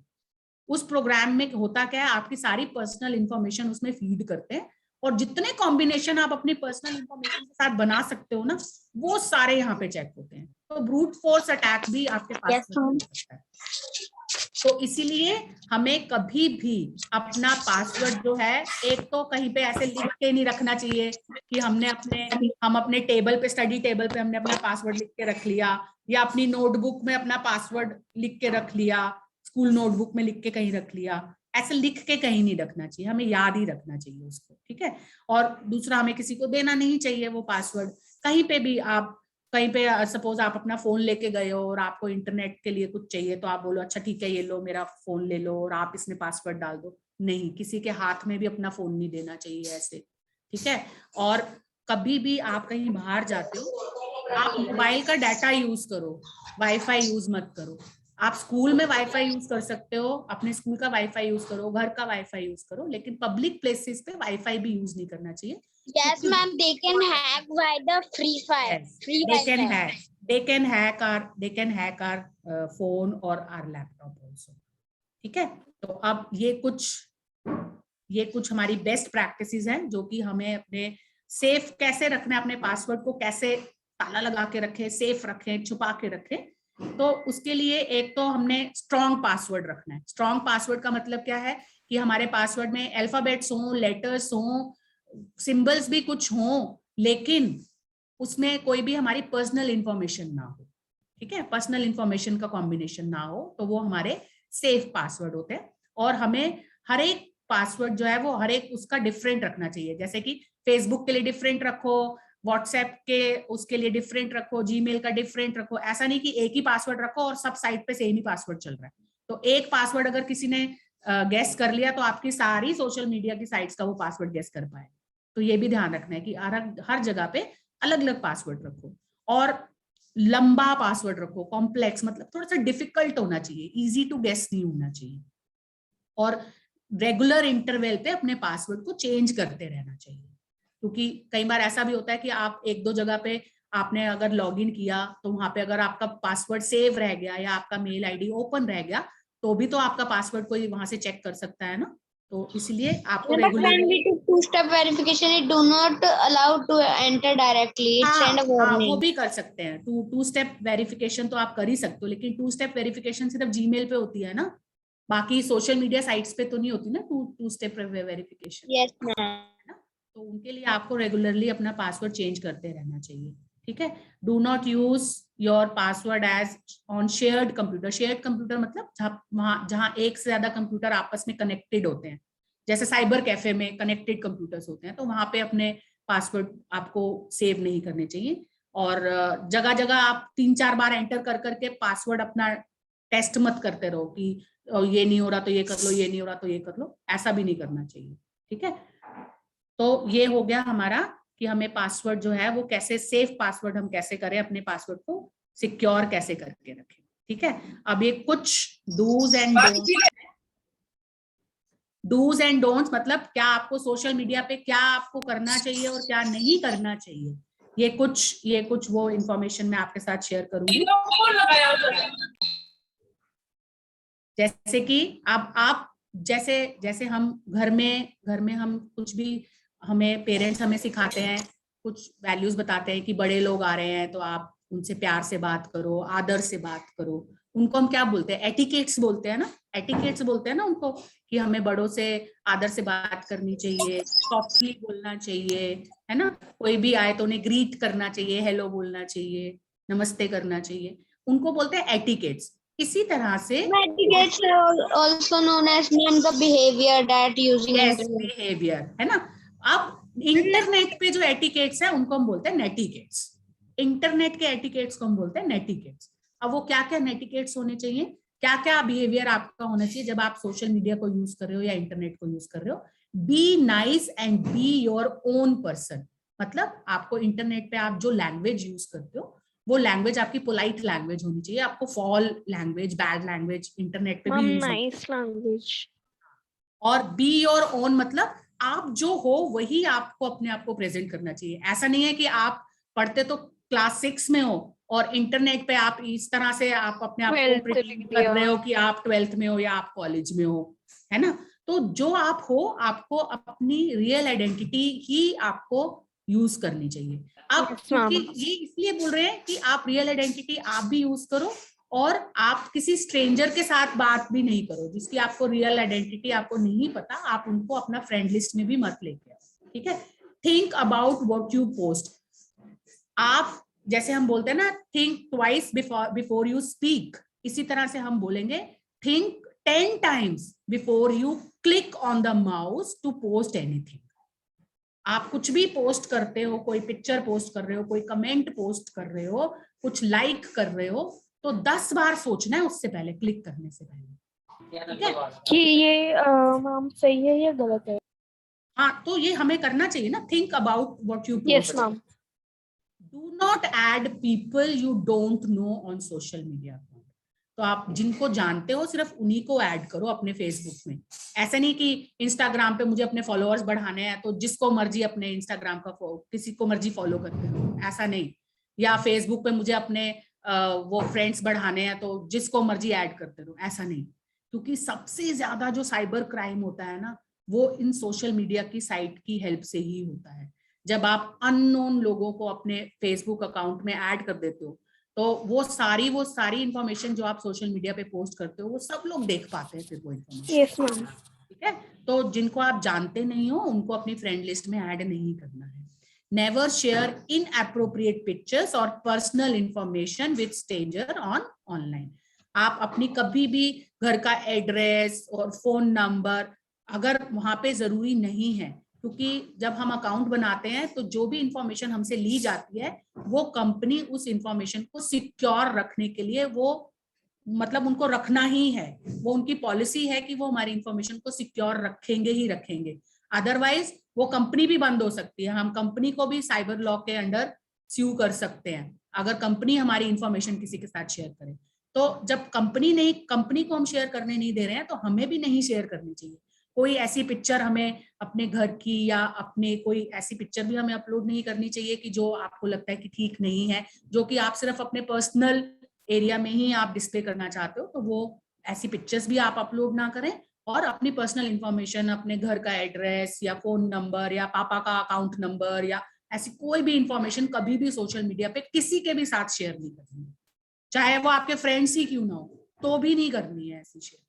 उस प्रोग्राम में होता क्या है, आपकी सारी पर्सनल इंफॉर्मेशन उसमें फीड करते हैं, और जितने कॉम्बिनेशन आप अपनी पर्सनल इंफॉर्मेशन के साथ बना सकते हो ना, वो सारे यहाँ पे चेक होते हैं। तो ब्रूट फोर्स अटैक भी आपके पास हो सकता है। तो इसीलिए हमें कभी भी अपना पासवर्ड जो है, एक तो कहीं पे ऐसे लिख के नहीं रखना चाहिए कि हम अपने टेबल पे, स्टडी टेबल पे हमने अपना पासवर्ड लिख के रख लिया, या अपनी नोटबुक में अपना पासवर्ड लिख के रख लिया, स्कूल नोटबुक में लिख के कहीं रख लिया, ऐसे लिख के कहीं नहीं रखना चाहिए, हमें याद ही रखना चाहिए उसको। ठीक है, और दूसरा, हमें किसी को देना नहीं चाहिए वो पासवर्ड। कहीं पे भी आप, कहीं पे सपोज आप अपना फोन लेके गए हो और आपको इंटरनेट के लिए कुछ चाहिए, तो आप बोलो अच्छा ठीक है ये लो मेरा फोन ले लो और आप इसमें पासवर्ड डाल दो। नहीं, किसी के हाथ में भी अपना फोन नहीं देना चाहिए ऐसे। ठीक है, और कभी भी आप कहीं बाहर जाते हो, आप मोबाइल का डाटा यूज करो, वाईफाई यूज मत करो। आप स्कूल में वाईफाई यूज कर सकते हो, अपने स्कूल का वाईफाई यूज करो, घर का वाईफाई यूज करो, लेकिन पब्लिक प्लेसेस पे वाईफाई भी यूज नहीं करना चाहिए। Yes, ma'am. They can hack by the free fire. Yes, Free they Wi-Fi. can hack our phone or our laptop also. ठीक है, तो अब ये कुछ हमारी बेस्ट प्रैक्टिसेस हैं जो कि हमें अपने सेफ कैसे रखना है, अपने पासवर्ड को कैसे ताला लगा के रखें, सेफ रखें, छुपा के रखें। तो उसके लिए एक तो हमने स्ट्रॉन्ग पासवर्ड रखना है। स्ट्रॉन्ग पासवर्ड का मतलब क्या है कि हमारे पासवर्ड में अल्फाबेट्स हों, लेटर्स हों, सिंबल्स भी कुछ हों, लेकिन उसमें कोई भी हमारी पर्सनल इंफॉर्मेशन ना हो। ठीक है, पर्सनल इंफॉर्मेशन का कॉम्बिनेशन ना हो, तो वो हमारे सेफ पासवर्ड होते हैं। और हमें हर एक पासवर्ड जो है वो हर एक उसका डिफरेंट रखना चाहिए। जैसे कि फेसबुक के लिए डिफरेंट रखो, व्हाट्सएप के उसके लिए डिफरेंट रखो, जीमेल का डिफरेंट रखो। ऐसा नहीं कि एक ही पासवर्ड रखो और सब साइट पे सेम ही पासवर्ड चल रहा है। तो एक पासवर्ड अगर किसी ने गेस कर लिया तो आपकी सारी सोशल मीडिया की साइट्स का वो पासवर्ड गेस कर पाए। तो ये भी ध्यान रखना है कि हर जगह पे अलग अलग पासवर्ड रखो, और लंबा पासवर्ड रखो, कॉम्प्लेक्स मतलब थोड़ा सा डिफिकल्ट होना चाहिए, इजी टू गेस नहीं होना चाहिए। और रेगुलर इंटरवल पे अपने पासवर्ड को चेंज करते रहना चाहिए, क्योंकि कई बार ऐसा भी होता है कि आप एक दो जगह पे आपने अगर लॉगिन किया तो वहां पे अगर आपका पासवर्ड सेव रह गया या आपका मेल आईडी ओपन रह गया तो भी तो आपका पासवर्ड कोई वहां से चेक कर सकता है ना। तो इसलिए आपको regularly two step verification it do not allowed to enter directly, it send a warning. वो भी कर सकते हैं। टू स्टेप वेरिफिकेशन तो आप कर ही सकते हो, लेकिन टू स्टेप वेरिफिकेशन सिर्फ जीमेल पे होती है ना, बाकी सोशल मीडिया साइट्स पे तो नहीं होती ना two step verification. Yes ma'am. तो उनके लिए आपको रेगुलरली अपना पासवर्ड चेंज करते रहना चाहिए। ठीक है, do not use your password as on shared computer. Shared computer मतलब जहां एक से ज्यादा कंप्यूटर आपस में कनेक्टेड होते हैं, जैसे साइबर कैफे में कनेक्टेड कंप्यूटर्स होते हैं, तो वहां पे अपने पासवर्ड आपको सेव नहीं करने चाहिए। और जगह जगह आप 3-4 बार एंटर कर करके पासवर्ड अपना टेस्ट मत करते रहो कि ये नहीं हो रहा तो ये कर लो, ये नहीं हो रहा तो ये कर लो, ऐसा भी नहीं करना चाहिए। ठीक है, तो ये हो गया हमारा कि हमें पासवर्ड जो है वो कैसे सेफ पासवर्ड हम कैसे करें, अपने पासवर्ड को सिक्योर कैसे करके रखें। ठीक है, अब ये कुछ डूज एंड डोंट्स मतलब क्या आपको सोशल मीडिया पे क्या आपको करना चाहिए और क्या नहीं करना चाहिए, ये कुछ वो इंफॉर्मेशन मैं आपके साथ शेयर करूंगी। जैसे कि अब आप जैसे हम घर में हम कुछ भी, हमें पेरेंट्स हमें सिखाते हैं, कुछ वैल्यूज बताते हैं कि बड़े लोग आ रहे हैं तो आप उनसे प्यार से बात करो, आदर से बात करो। उनको हम क्या बोलते हैं, एटिकेट्स बोलते हैं ना, एटिकेट्स बोलते हैं ना उनको, कि हमें बड़ों से आदर से बात करनी चाहिए, सॉफ्टली बोलना चाहिए, है ना। कोई भी आए तो उन्हें ग्रीट करना चाहिए, हेलो बोलना चाहिए, नमस्ते करना चाहिए, उनको बोलते हैं एटिकेट्स। इसी तरह से Etiquettes are also known as the behavior that using internet. Behaviour है ना। अब इंटरनेट पे जो एटिकेट्स है उनको हम बोलते हैं नेटिकेट्स। इंटरनेट के एटिकेट्स को हम बोलते हैं नेटिकेट्स। अब वो क्या क्या नेटिकेट्स होने चाहिए, क्या क्या बिहेवियर आपका होना चाहिए जब आप सोशल मीडिया को यूज कर रहे हो या इंटरनेट को यूज कर रहे हो। Be nice and be your own person, मतलब आपको इंटरनेट पे आप जो लैंग्वेज यूज करते हो वो लैंग्वेज आपकी पोलाइट लैंग्वेज होनी चाहिए। आपको fall language, bad language internet पे भी यूज नाइस लैंग्वेज। और बी योर ओन मतलब आप जो हो वही आपको अपने आप को प्रेजेंट करना चाहिए। ऐसा नहीं है कि आप पढ़ते तो क्लास 6 में हो और इंटरनेट पे आप इस तरह से आप अपने आप को प्रेजेंट कर रहे हो कि आप 12th में हो या आप कॉलेज में हो, है ना। तो जो आप हो, आपको अपनी रियल आइडेंटिटी ही आपको यूज करनी चाहिए। अब क्योंकि ये इसलिए बोल रहे हैं कि आप रियल आइडेंटिटी आप भी यूज करो और आप किसी स्ट्रेंजर के साथ बात भी नहीं करो जिसकी आपको रियल आइडेंटिटी आपको नहीं पता, आप उनको अपना फ्रेंड लिस्ट में भी मत लेके आओ। ठीक है, think about what you post. आप जैसे हम बोलते हैं ना, think twice before you speak, इसी तरह से हम बोलेंगे think 10 times before you click on the mouse to post anything. आप कुछ भी पोस्ट करते हो, कोई पिक्चर पोस्ट कर रहे हो, कोई कमेंट पोस्ट कर रहे हो, कुछ लाइक कर रहे हो, तो 10 बार सोचना है उससे पहले, क्लिक करने से पहले। ठीक है कि ये मैम सही है या गलत है? हाँ, तो ये हमें करना चाहिए ना, think about what you yes post. Ma'am. Do not add people you don't know on social media. तो आप जिनको जानते हो सिर्फ उन्हीं को ऐड करो अपने फेसबुक में। ऐसा नहीं कि इंस्टाग्राम पे मुझे अपने फॉलोअर्स बढ़ाने हैं तो जिसको मर्जी अपने इंस्टाग्राम का किसी को मर्जी फॉलो करते रहो, ऐसा नहीं। या फेसबुक पे मुझे अपने वो फ्रेंड्स बढ़ाने हैं तो जिसको मर्जी ऐड करते रहो, ऐसा नहीं। क्योंकि सबसे ज्यादा जो साइबर क्राइम होता है ना, वो इन सोशल मीडिया की साइट की हेल्प से ही होता है। जब आप अननोन लोगों को अपने फेसबुक अकाउंट में ऐड कर देते हो, तो वो सारी इंफॉर्मेशन जो आप सोशल मीडिया पे पोस्ट करते हो, वो सब लोग देख पाते हैं फिर वो इंफॉर्मेशन। Yes ma'am. ठीक है, तो जिनको आप जानते नहीं हो उनको अपनी फ्रेंड लिस्ट में ऐड नहीं करना है। नेवर शेयर इनएप्रोप्रिएट पिक्चर्स और personal information with stranger on online. आप अपनी कभी भी घर का एड्रेस और फोन नंबर, अगर वहां पे जरूरी नहीं है, क्योंकि जब हम अकाउंट बनाते हैं तो जो भी इंफॉर्मेशन हमसे ली जाती है, वो कंपनी उस इंफॉर्मेशन को सिक्योर रखने के लिए वो मतलब उनको रखना ही है, वो उनकी पॉलिसी है कि वो हमारी इंफॉर्मेशन को सिक्योर रखेंगे ही रखेंगे। अदरवाइज वो कंपनी भी बंद हो सकती है, हम कंपनी को भी साइबर लॉ के अंडर स्यू कर सकते हैं अगर कंपनी हमारी इंफॉर्मेशन किसी के साथ शेयर करे। तो जब कंपनी को हम शेयर करने नहीं दे रहे हैं, तो हमें भी नहीं शेयर करनी चाहिए। कोई ऐसी पिक्चर हमें अपने घर की या अपने कोई ऐसी पिक्चर भी हमें अपलोड नहीं करनी चाहिए कि जो आपको लगता है कि ठीक नहीं है, जो कि आप सिर्फ अपने पर्सनल एरिया में ही आप डिस्प्ले करना चाहते हो, तो वो ऐसी पिक्चर्स भी आप अपलोड ना करें। और अपनी पर्सनल इंफॉर्मेशन, अपने घर का एड्रेस या फोन नंबर या पापा का अकाउंट नंबर या ऐसी कोई भी इंफॉर्मेशन कभी भी सोशल मीडिया पे किसी के भी साथ शेयर नहीं करनी, चाहे वो आपके फ्रेंड्स ही क्यों ना हो, तो भी नहीं करनी है ऐसी शेयर।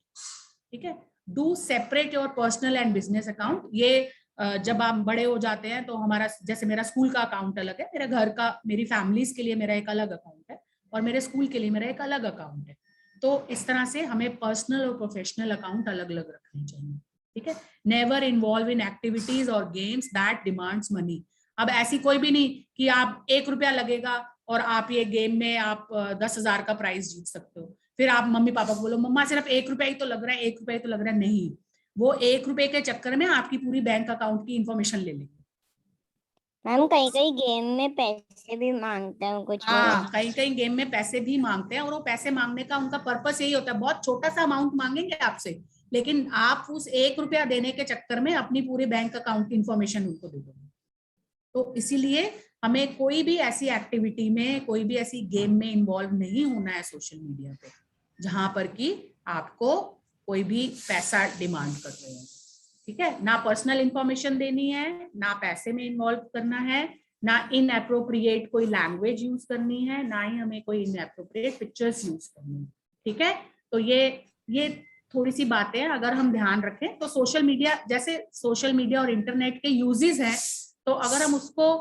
ठीक है, do separate your personal and business account. ये जब आप बड़े हो जाते हैं तो हमारा, जैसे मेरा स्कूल का अकाउंट अलग है, मेरे घर का, मेरी फैमिलीज के लिए मेरा एक अलग अकाउंट है, और मेरे स्कूल के लिए मेरा एक अलग अकाउंट है। तो इस तरह से हमें पर्सनल और प्रोफेशनल अकाउंट अलग अलग रखने चाहिए। ठीक है, नेवर इन्वॉल्व इन एक्टिविटीज और गेम्स दैट डिमांड्स मनी। अब ऐसी कोई भी नहीं कि आप 1 रुपया लगेगा और आप ये गेम में आप 10,000 का प्राइज जीत सकते हो, फिर आप मम्मी पापा को बोलो मम्मा सिर्फ 1 रुपया ही तो लग रहा है, 1 रुपया ही तो लग रहा है। नहीं, वो 1 रुपए के चक्कर में आपकी पूरी बैंक अकाउंट की इंफॉर्मेशन ले लेंगे। मैम कहीं कहीं गेम में पैसे भी मांगते हैं कुछ लोग। हाँ, कहीं कहीं गेम में पैसे भी मांगते हैं, और वो पैसे मांगने का उनका पर्पस यही होता है, बहुत छोटा सा अमाउंट मांगेंगे आपसे, लेकिन आप उस 1 रुपया देने के चक्कर में अपनी पूरी बैंक अकाउंट की इंफॉर्मेशन उनको दे दोगे। तो इसीलिए हमें कोई भी ऐसी एक्टिविटी में, कोई भी ऐसी गेम में इन्वॉल्व नहीं होना है सोशल मीडिया पे, जहां पर कि आपको कोई भी पैसा डिमांड कर रहे हो। ठीक है, ना पर्सनल इंफॉर्मेशन देनी है, ना पैसे में इन्वॉल्व करना है, ना इनएप्रोप्रिएट कोई लैंग्वेज यूज करनी है, ना ही हमें कोई इनएप्रोप्रिएट पिक्चर्स यूज करनी है। ठीक है, तो ये थोड़ी सी बातें अगर हम ध्यान रखें तो सोशल मीडिया, जैसे सोशल मीडिया और इंटरनेट के यूजेस हैं, तो अगर हम उसको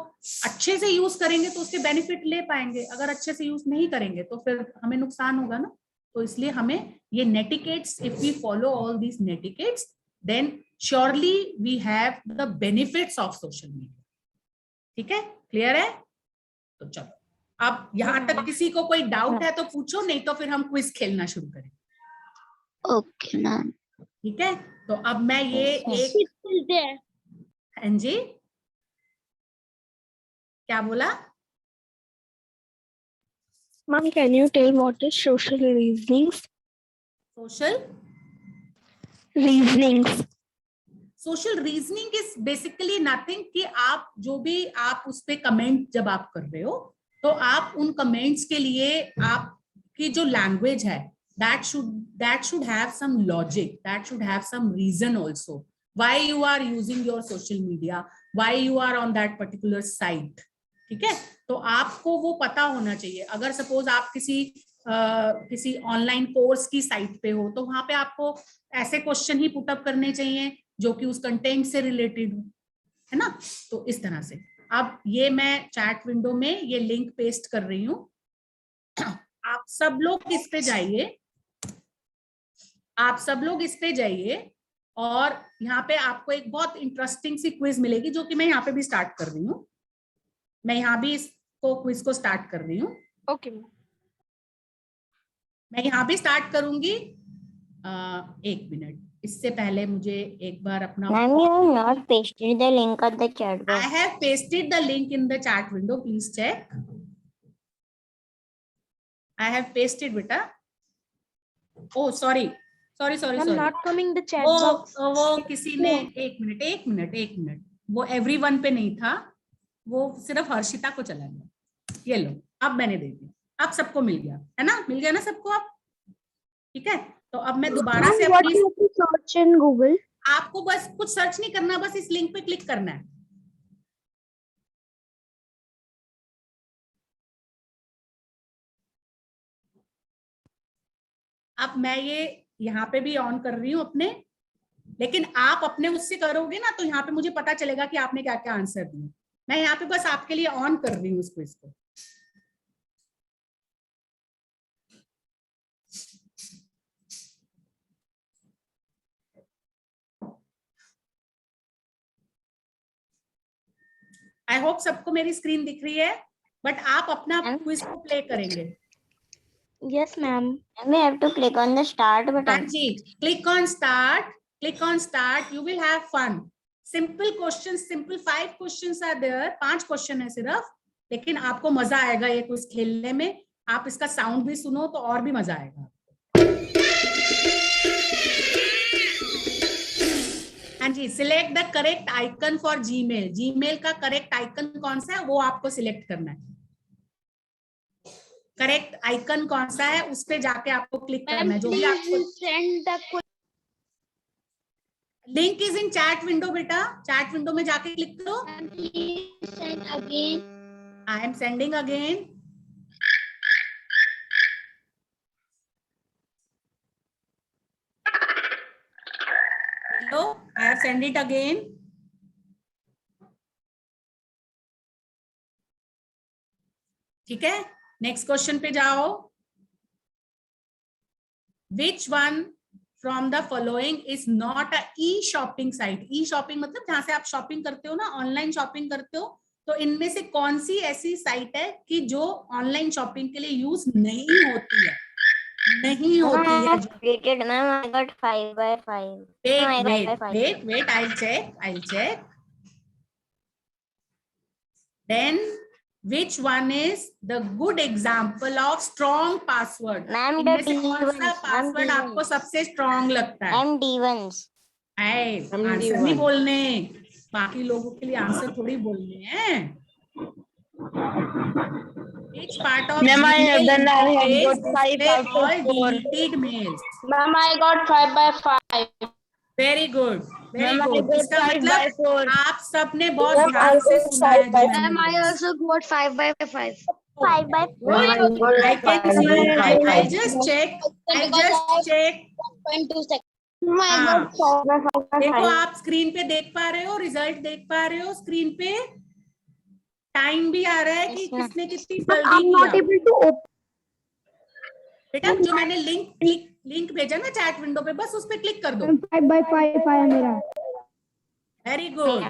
अच्छे से यूज करेंगे तो उसके बेनिफिट ले पाएंगे, अगर अच्छे से यूज नहीं करेंगे तो फिर हमें नुकसान होगा ना। तो इसलिए हमें ये netiquettes, if we follow all these netiquettes, then surely we have the benefits of social media. ठीक है, क्लियर है? तो चलो, अब यहां तक किसी को कोई डाउट है तो पूछो, नहीं तो फिर हम क्विज खेलना शुरू करें। Okay ma'am. ठीक है, तो अब मैं ये एक, हाँ जी, क्या बोला? Ma'am, can you tell what is social reasonings? Social Reasonings. Social reasoning is basically nothing कि आप जो भी आप उस पे कमेंट जब आप कर रहे हो, तो आप उन कमेंट्स के लिए आपकी जो लैंग्वेज है, that should have some logic, that should have some reason also why you are using your social media, why you are on that particular site. ठीक है, तो आपको वो पता होना चाहिए। अगर सपोज आप किसी ऑनलाइन कोर्स की साइट पे हो, तो वहां पे आपको ऐसे क्वेश्चन ही पुटअप करने चाहिए जो कि उस कंटेंट से रिलेटेड हो, है ना। तो इस तरह से अब ये मैं चैट विंडो में ये लिंक पेस्ट कर रही हूँ, आप सब लोग इस पे जाइए, आप सब लोग इस पे जाइए, और यहाँ पे आपको एक बहुत इंटरेस्टिंग सी क्विज मिलेगी, जो कि मैं यहाँ पे भी स्टार्ट कर रही हूँ। मैं यहाँ भी इसको क्विज को स्टार्ट कर रही हूँ। Okay. मैं यहाँ भी स्टार्ट करूंगी। 1 मिनट, इससे पहले मुझे एक बार अपना, Ma'am, you have not pasted the link at the chat box. I have pasted the link in the chat window. Please check. I have pasted, beta. Oh, sorry. I'm not coming the chat box. वो किसी ने, एक minute, वो everyone पे नहीं था, वो सिर्फ हर्षिता को चला गया। ये लो, अब मैंने दे दिया, अब सबको मिल गया, है ना, मिल गया ना सबको अब? ठीक है, तो अब मैं दोबारा से What अपनी, you have to search in Google? आपको बस कुछ सर्च नहीं करना, बस इस लिंक पे क्लिक करना है। अब मैं ये यहाँ पे भी ऑन कर रही हूँ अपने, लेकिन आप अपने उससे करोगे ना तो यहाँ पे मुझे पता चलेगा कि आपने क्या क्या आंसर दिए। मैं यहाँ पे बस आपके लिए ऑन कर रही हूँ उस क्विज को। आई होप सबको मेरी स्क्रीन दिख रही है, बट आप अपना क्विज को प्ले करेंगे। Yes, ma'am. We have to click on the start हाँ button. जी, click on start, click on start, you will have fun. Simple question, simple 5 questions are there, 5 question है सिर्फ, लेकिन आपको मजा आएगा ये क्विज खेलने में। आप इसका साउंड भी सुनो तो और भी मजा आएगा। हाँ जी, select the correct icon for Gmail. Gmail का करेक्ट आइकन कौन सा है वो आपको सिलेक्ट करना है। करेक्ट आइकन कौन सा है उस पे जाके आपको क्लिक करना है। जो भी आपको link is in chat window बेटा, चैट विंडो में जाके क्लिक करो। I am sending again. Hello, I have send it again. ठीक है, नेक्स्ट क्वेश्चन पे जाओ। Which one from the following is not a E shopping site. E shopping मतलब जहां से आप शॉपिंग करते हो ना, ऑनलाइन शॉपिंग करते हो, तो इनमें से कौन सी ऐसी साइट है कि जो ऑनलाइन शॉपिंग के लिए यूज नहीं होती है, नहीं होती है। Completed, ma'am. I got 5 by 5. Wait, I'll check. Then which one is the good example of strong password? Ma'am, इनमें से कौन सा पासवर्ड आपको सबसे स्ट्रॉन्ग लगता है? D1s. आंसर नहीं बोलने, बाकी लोगों के लिए आंसर थोड़ी बोलने हैं। Which part of Ma'am, I have Gmail done. I have interface got 5 display out of all 4. deleted mails? Ma'am, I got 5 by 5. Very good, very Ma'am, I good. got इसका 5 by मतलब 4. आप सबने बहुत Ma'am, ध्यान I से got सुना है 5 जो by मैंने Ma'am, I बोला। also got 5 by 5. 5 by 5. I can see. I'll just check. हाँ, देखो आप स्क्रीन पे देख पा रहे हो, रिजल्ट देख पा रहे हो स्क्रीन पे, टाइम भी आ रहा है कि किसने कितनी जल्दी किया। बेटा जो मैंने लिंक भेजा ना चैट विंडो पे, बस उस पे क्लिक कर दो। 5 by 5 है मेरा। Very good.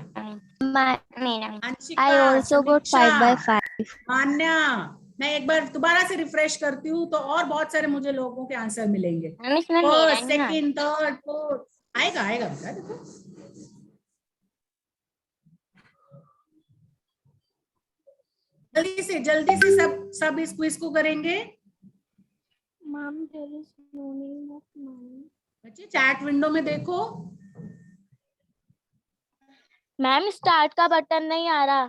I also got 5 by 5. मान्या, मैं एक बार दोबारा से रिफ्रेश करती हूँ तो और बहुत सारे मुझे लोगों के आंसर मिलेंगे। फर्स्ट, सेकंड, थर्ड, फोर्थ, आएगा आएगा बेटा, देखो। जल्दी से सब इस क्विज को करेंगे। Ma'am, there is no name of mine. बच्चे चैट विंडो में देखो। मैम, स्टार्ट का बटन नहीं आ रहा।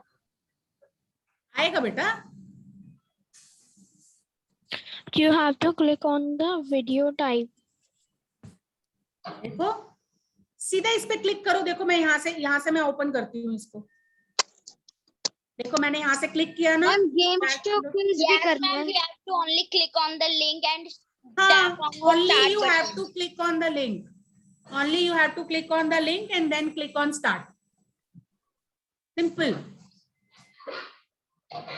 आएगा बेटा। You have to click on the video type. देखो सीधा इस पे क्लिक करो। देखो मैं यहाँ से मैं ओपन करती हूँ इसको। देखो मैंने यहाँ से क्लिक किया ना। गेम्स तो क्विज भी करना है। We have to only click on the link and हाँ, only you have to click on the link. Only you have to click on the link and then click on start. Simple.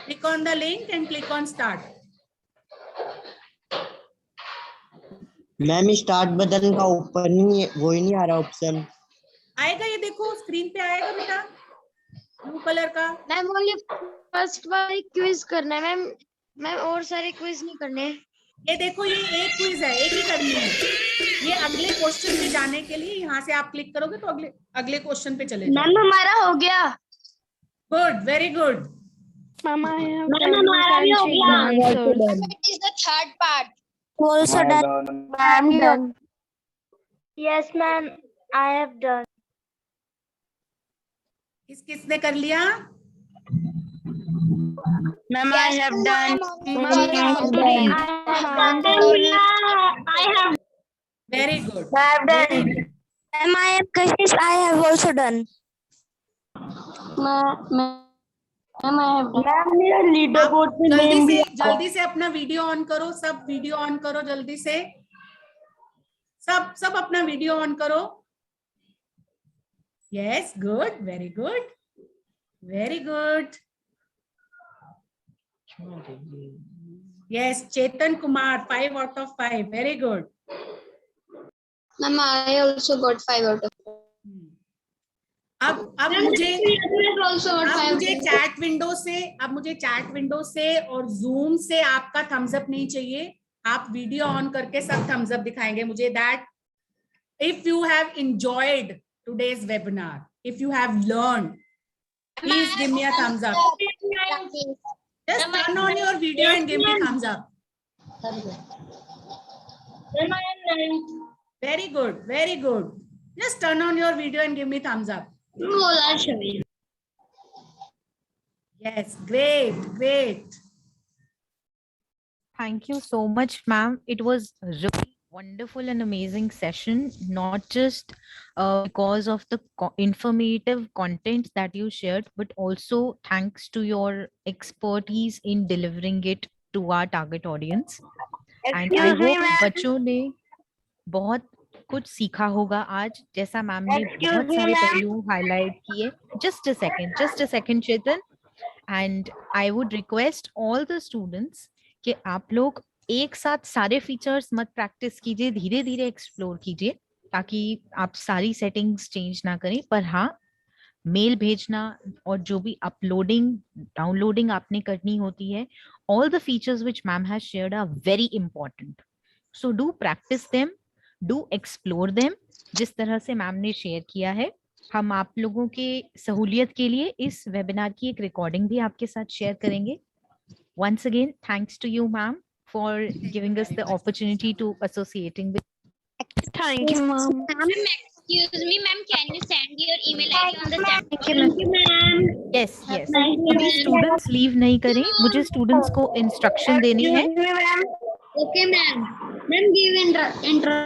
Click on the link and click on start. Ma'am start button का ऊपर नहीं, वो ही नहीं आ रहा option. आएगा, ये देखो screen पे आएगा बेटा, ब्लू कलर का। मैम ओनली फर्स्ट वाली क्विज करना है मैम। मैम और सारे क्विज नहीं करने। ये देखो ये एक क्विज है, एक ही करनी है। ये अगले क्वेश्चन पे जाने के लिए यहाँ से आप क्लिक करोगे तो अगले क्वेश्चन पे चले जाओगे। मैम हमारा हो गया। Good, very good. Ma'am, I have Ma'am, हमारा भी हो गया। It is the third part. Also done. I'm done. Yes, ma'am. I have done. किसने कर लिया? Ma'am, I have done. I have Very good. I have Very done. good. Ma'am, I am Kashish. I have also done. Ma'am, I have done. Ma'am, आप जल्दी से अपना video on करो, सब video on करो जल्दी से, सब अपना वीडियो ऑन करो. Yes, good, very good, very good. Yes, Chetan Kumar, 5 out of 5, very good. Ma'am, I also got 5 out of 5. अब मुझे also got 5 अब out मुझे of 5. चैट विंडो से और जूम से आपका थम्स अप नहीं चाहिए. आप वीडियो ऑन करके सब थम्स अप दिखाएंगे मुझे. That if you have enjoyed today's webinar, if you have learned, please give me a thumbs up. Just turn on your video and give me thumbs up. Very good, very good. Just turn on your video and give me thumbs up. Yes, great, great. Thank you so much, ma'am. It was a really wonderful and amazing session, not just because of the informative content that you shared, but also thanks to your expertise in delivering it to our target audience. And I hope बच्चों ने बहुत कुछ सीखा होगा आज, जैसा ma'am ने बहुत सारे पहलू हाईलाइट किए. Just a second, Chetan. And I would request all the students कि आप लोग एक साथ सारे फीचर्स मत प्रैक्टिस कीजिए, धीरे धीरे एक्सप्लोर कीजिए, ताकि आप सारी सेटिंग्स चेंज ना करें. पर हाँ, मेल भेजना और जो भी अपलोडिंग डाउनलोडिंग आपने करनी होती है, all the features which ma'am has shared are very important. So do practice them, do explore them. जिस तरह से मैम ने शेयर किया है, हम आप लोगों के सहूलियत के लिए इस वेबिनार की एक रिकॉर्डिंग भी आपके साथ शेयर करेंगे. Once again, thanks to you, ma'am, for giving us the opportunity to associating with. Thank you, ma'am. Excuse me, ma'am. Can you send your email ID on the chat? Thank you, ma'am. Yes. अभी students leave नहीं करें, मुझे students को instruction देनी है. Okay, ma'am. Ma'am, give intro.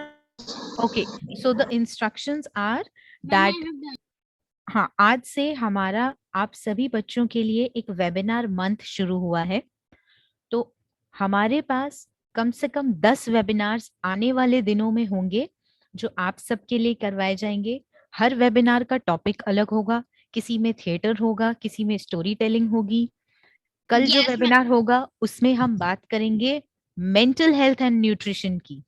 Okay, so the instructions are that हाँ, आज से हमारा आप सभी बच्चों के लिए एक वेबिनार मंथ शुरू हुआ है. तो हमारे पास कम से कम 10 वेबिनार्स आने वाले दिनों में होंगे जो आप सबके लिए करवाए जाएंगे. हर वेबिनार का टॉपिक अलग होगा, किसी में थिएटर होगा, किसी में स्टोरी टेलिंग होगी. कल जो वेबिनार होगा उसमें हम बात करेंगे मेंटल हेल्थ एंड न्यूट्रिशन की.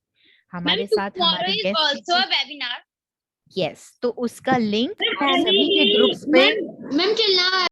हमारे साथ हमारे गेस्ट webinar. यस, तो उसका लिंक सभी के ग्रुप्स पे Ma'am, till now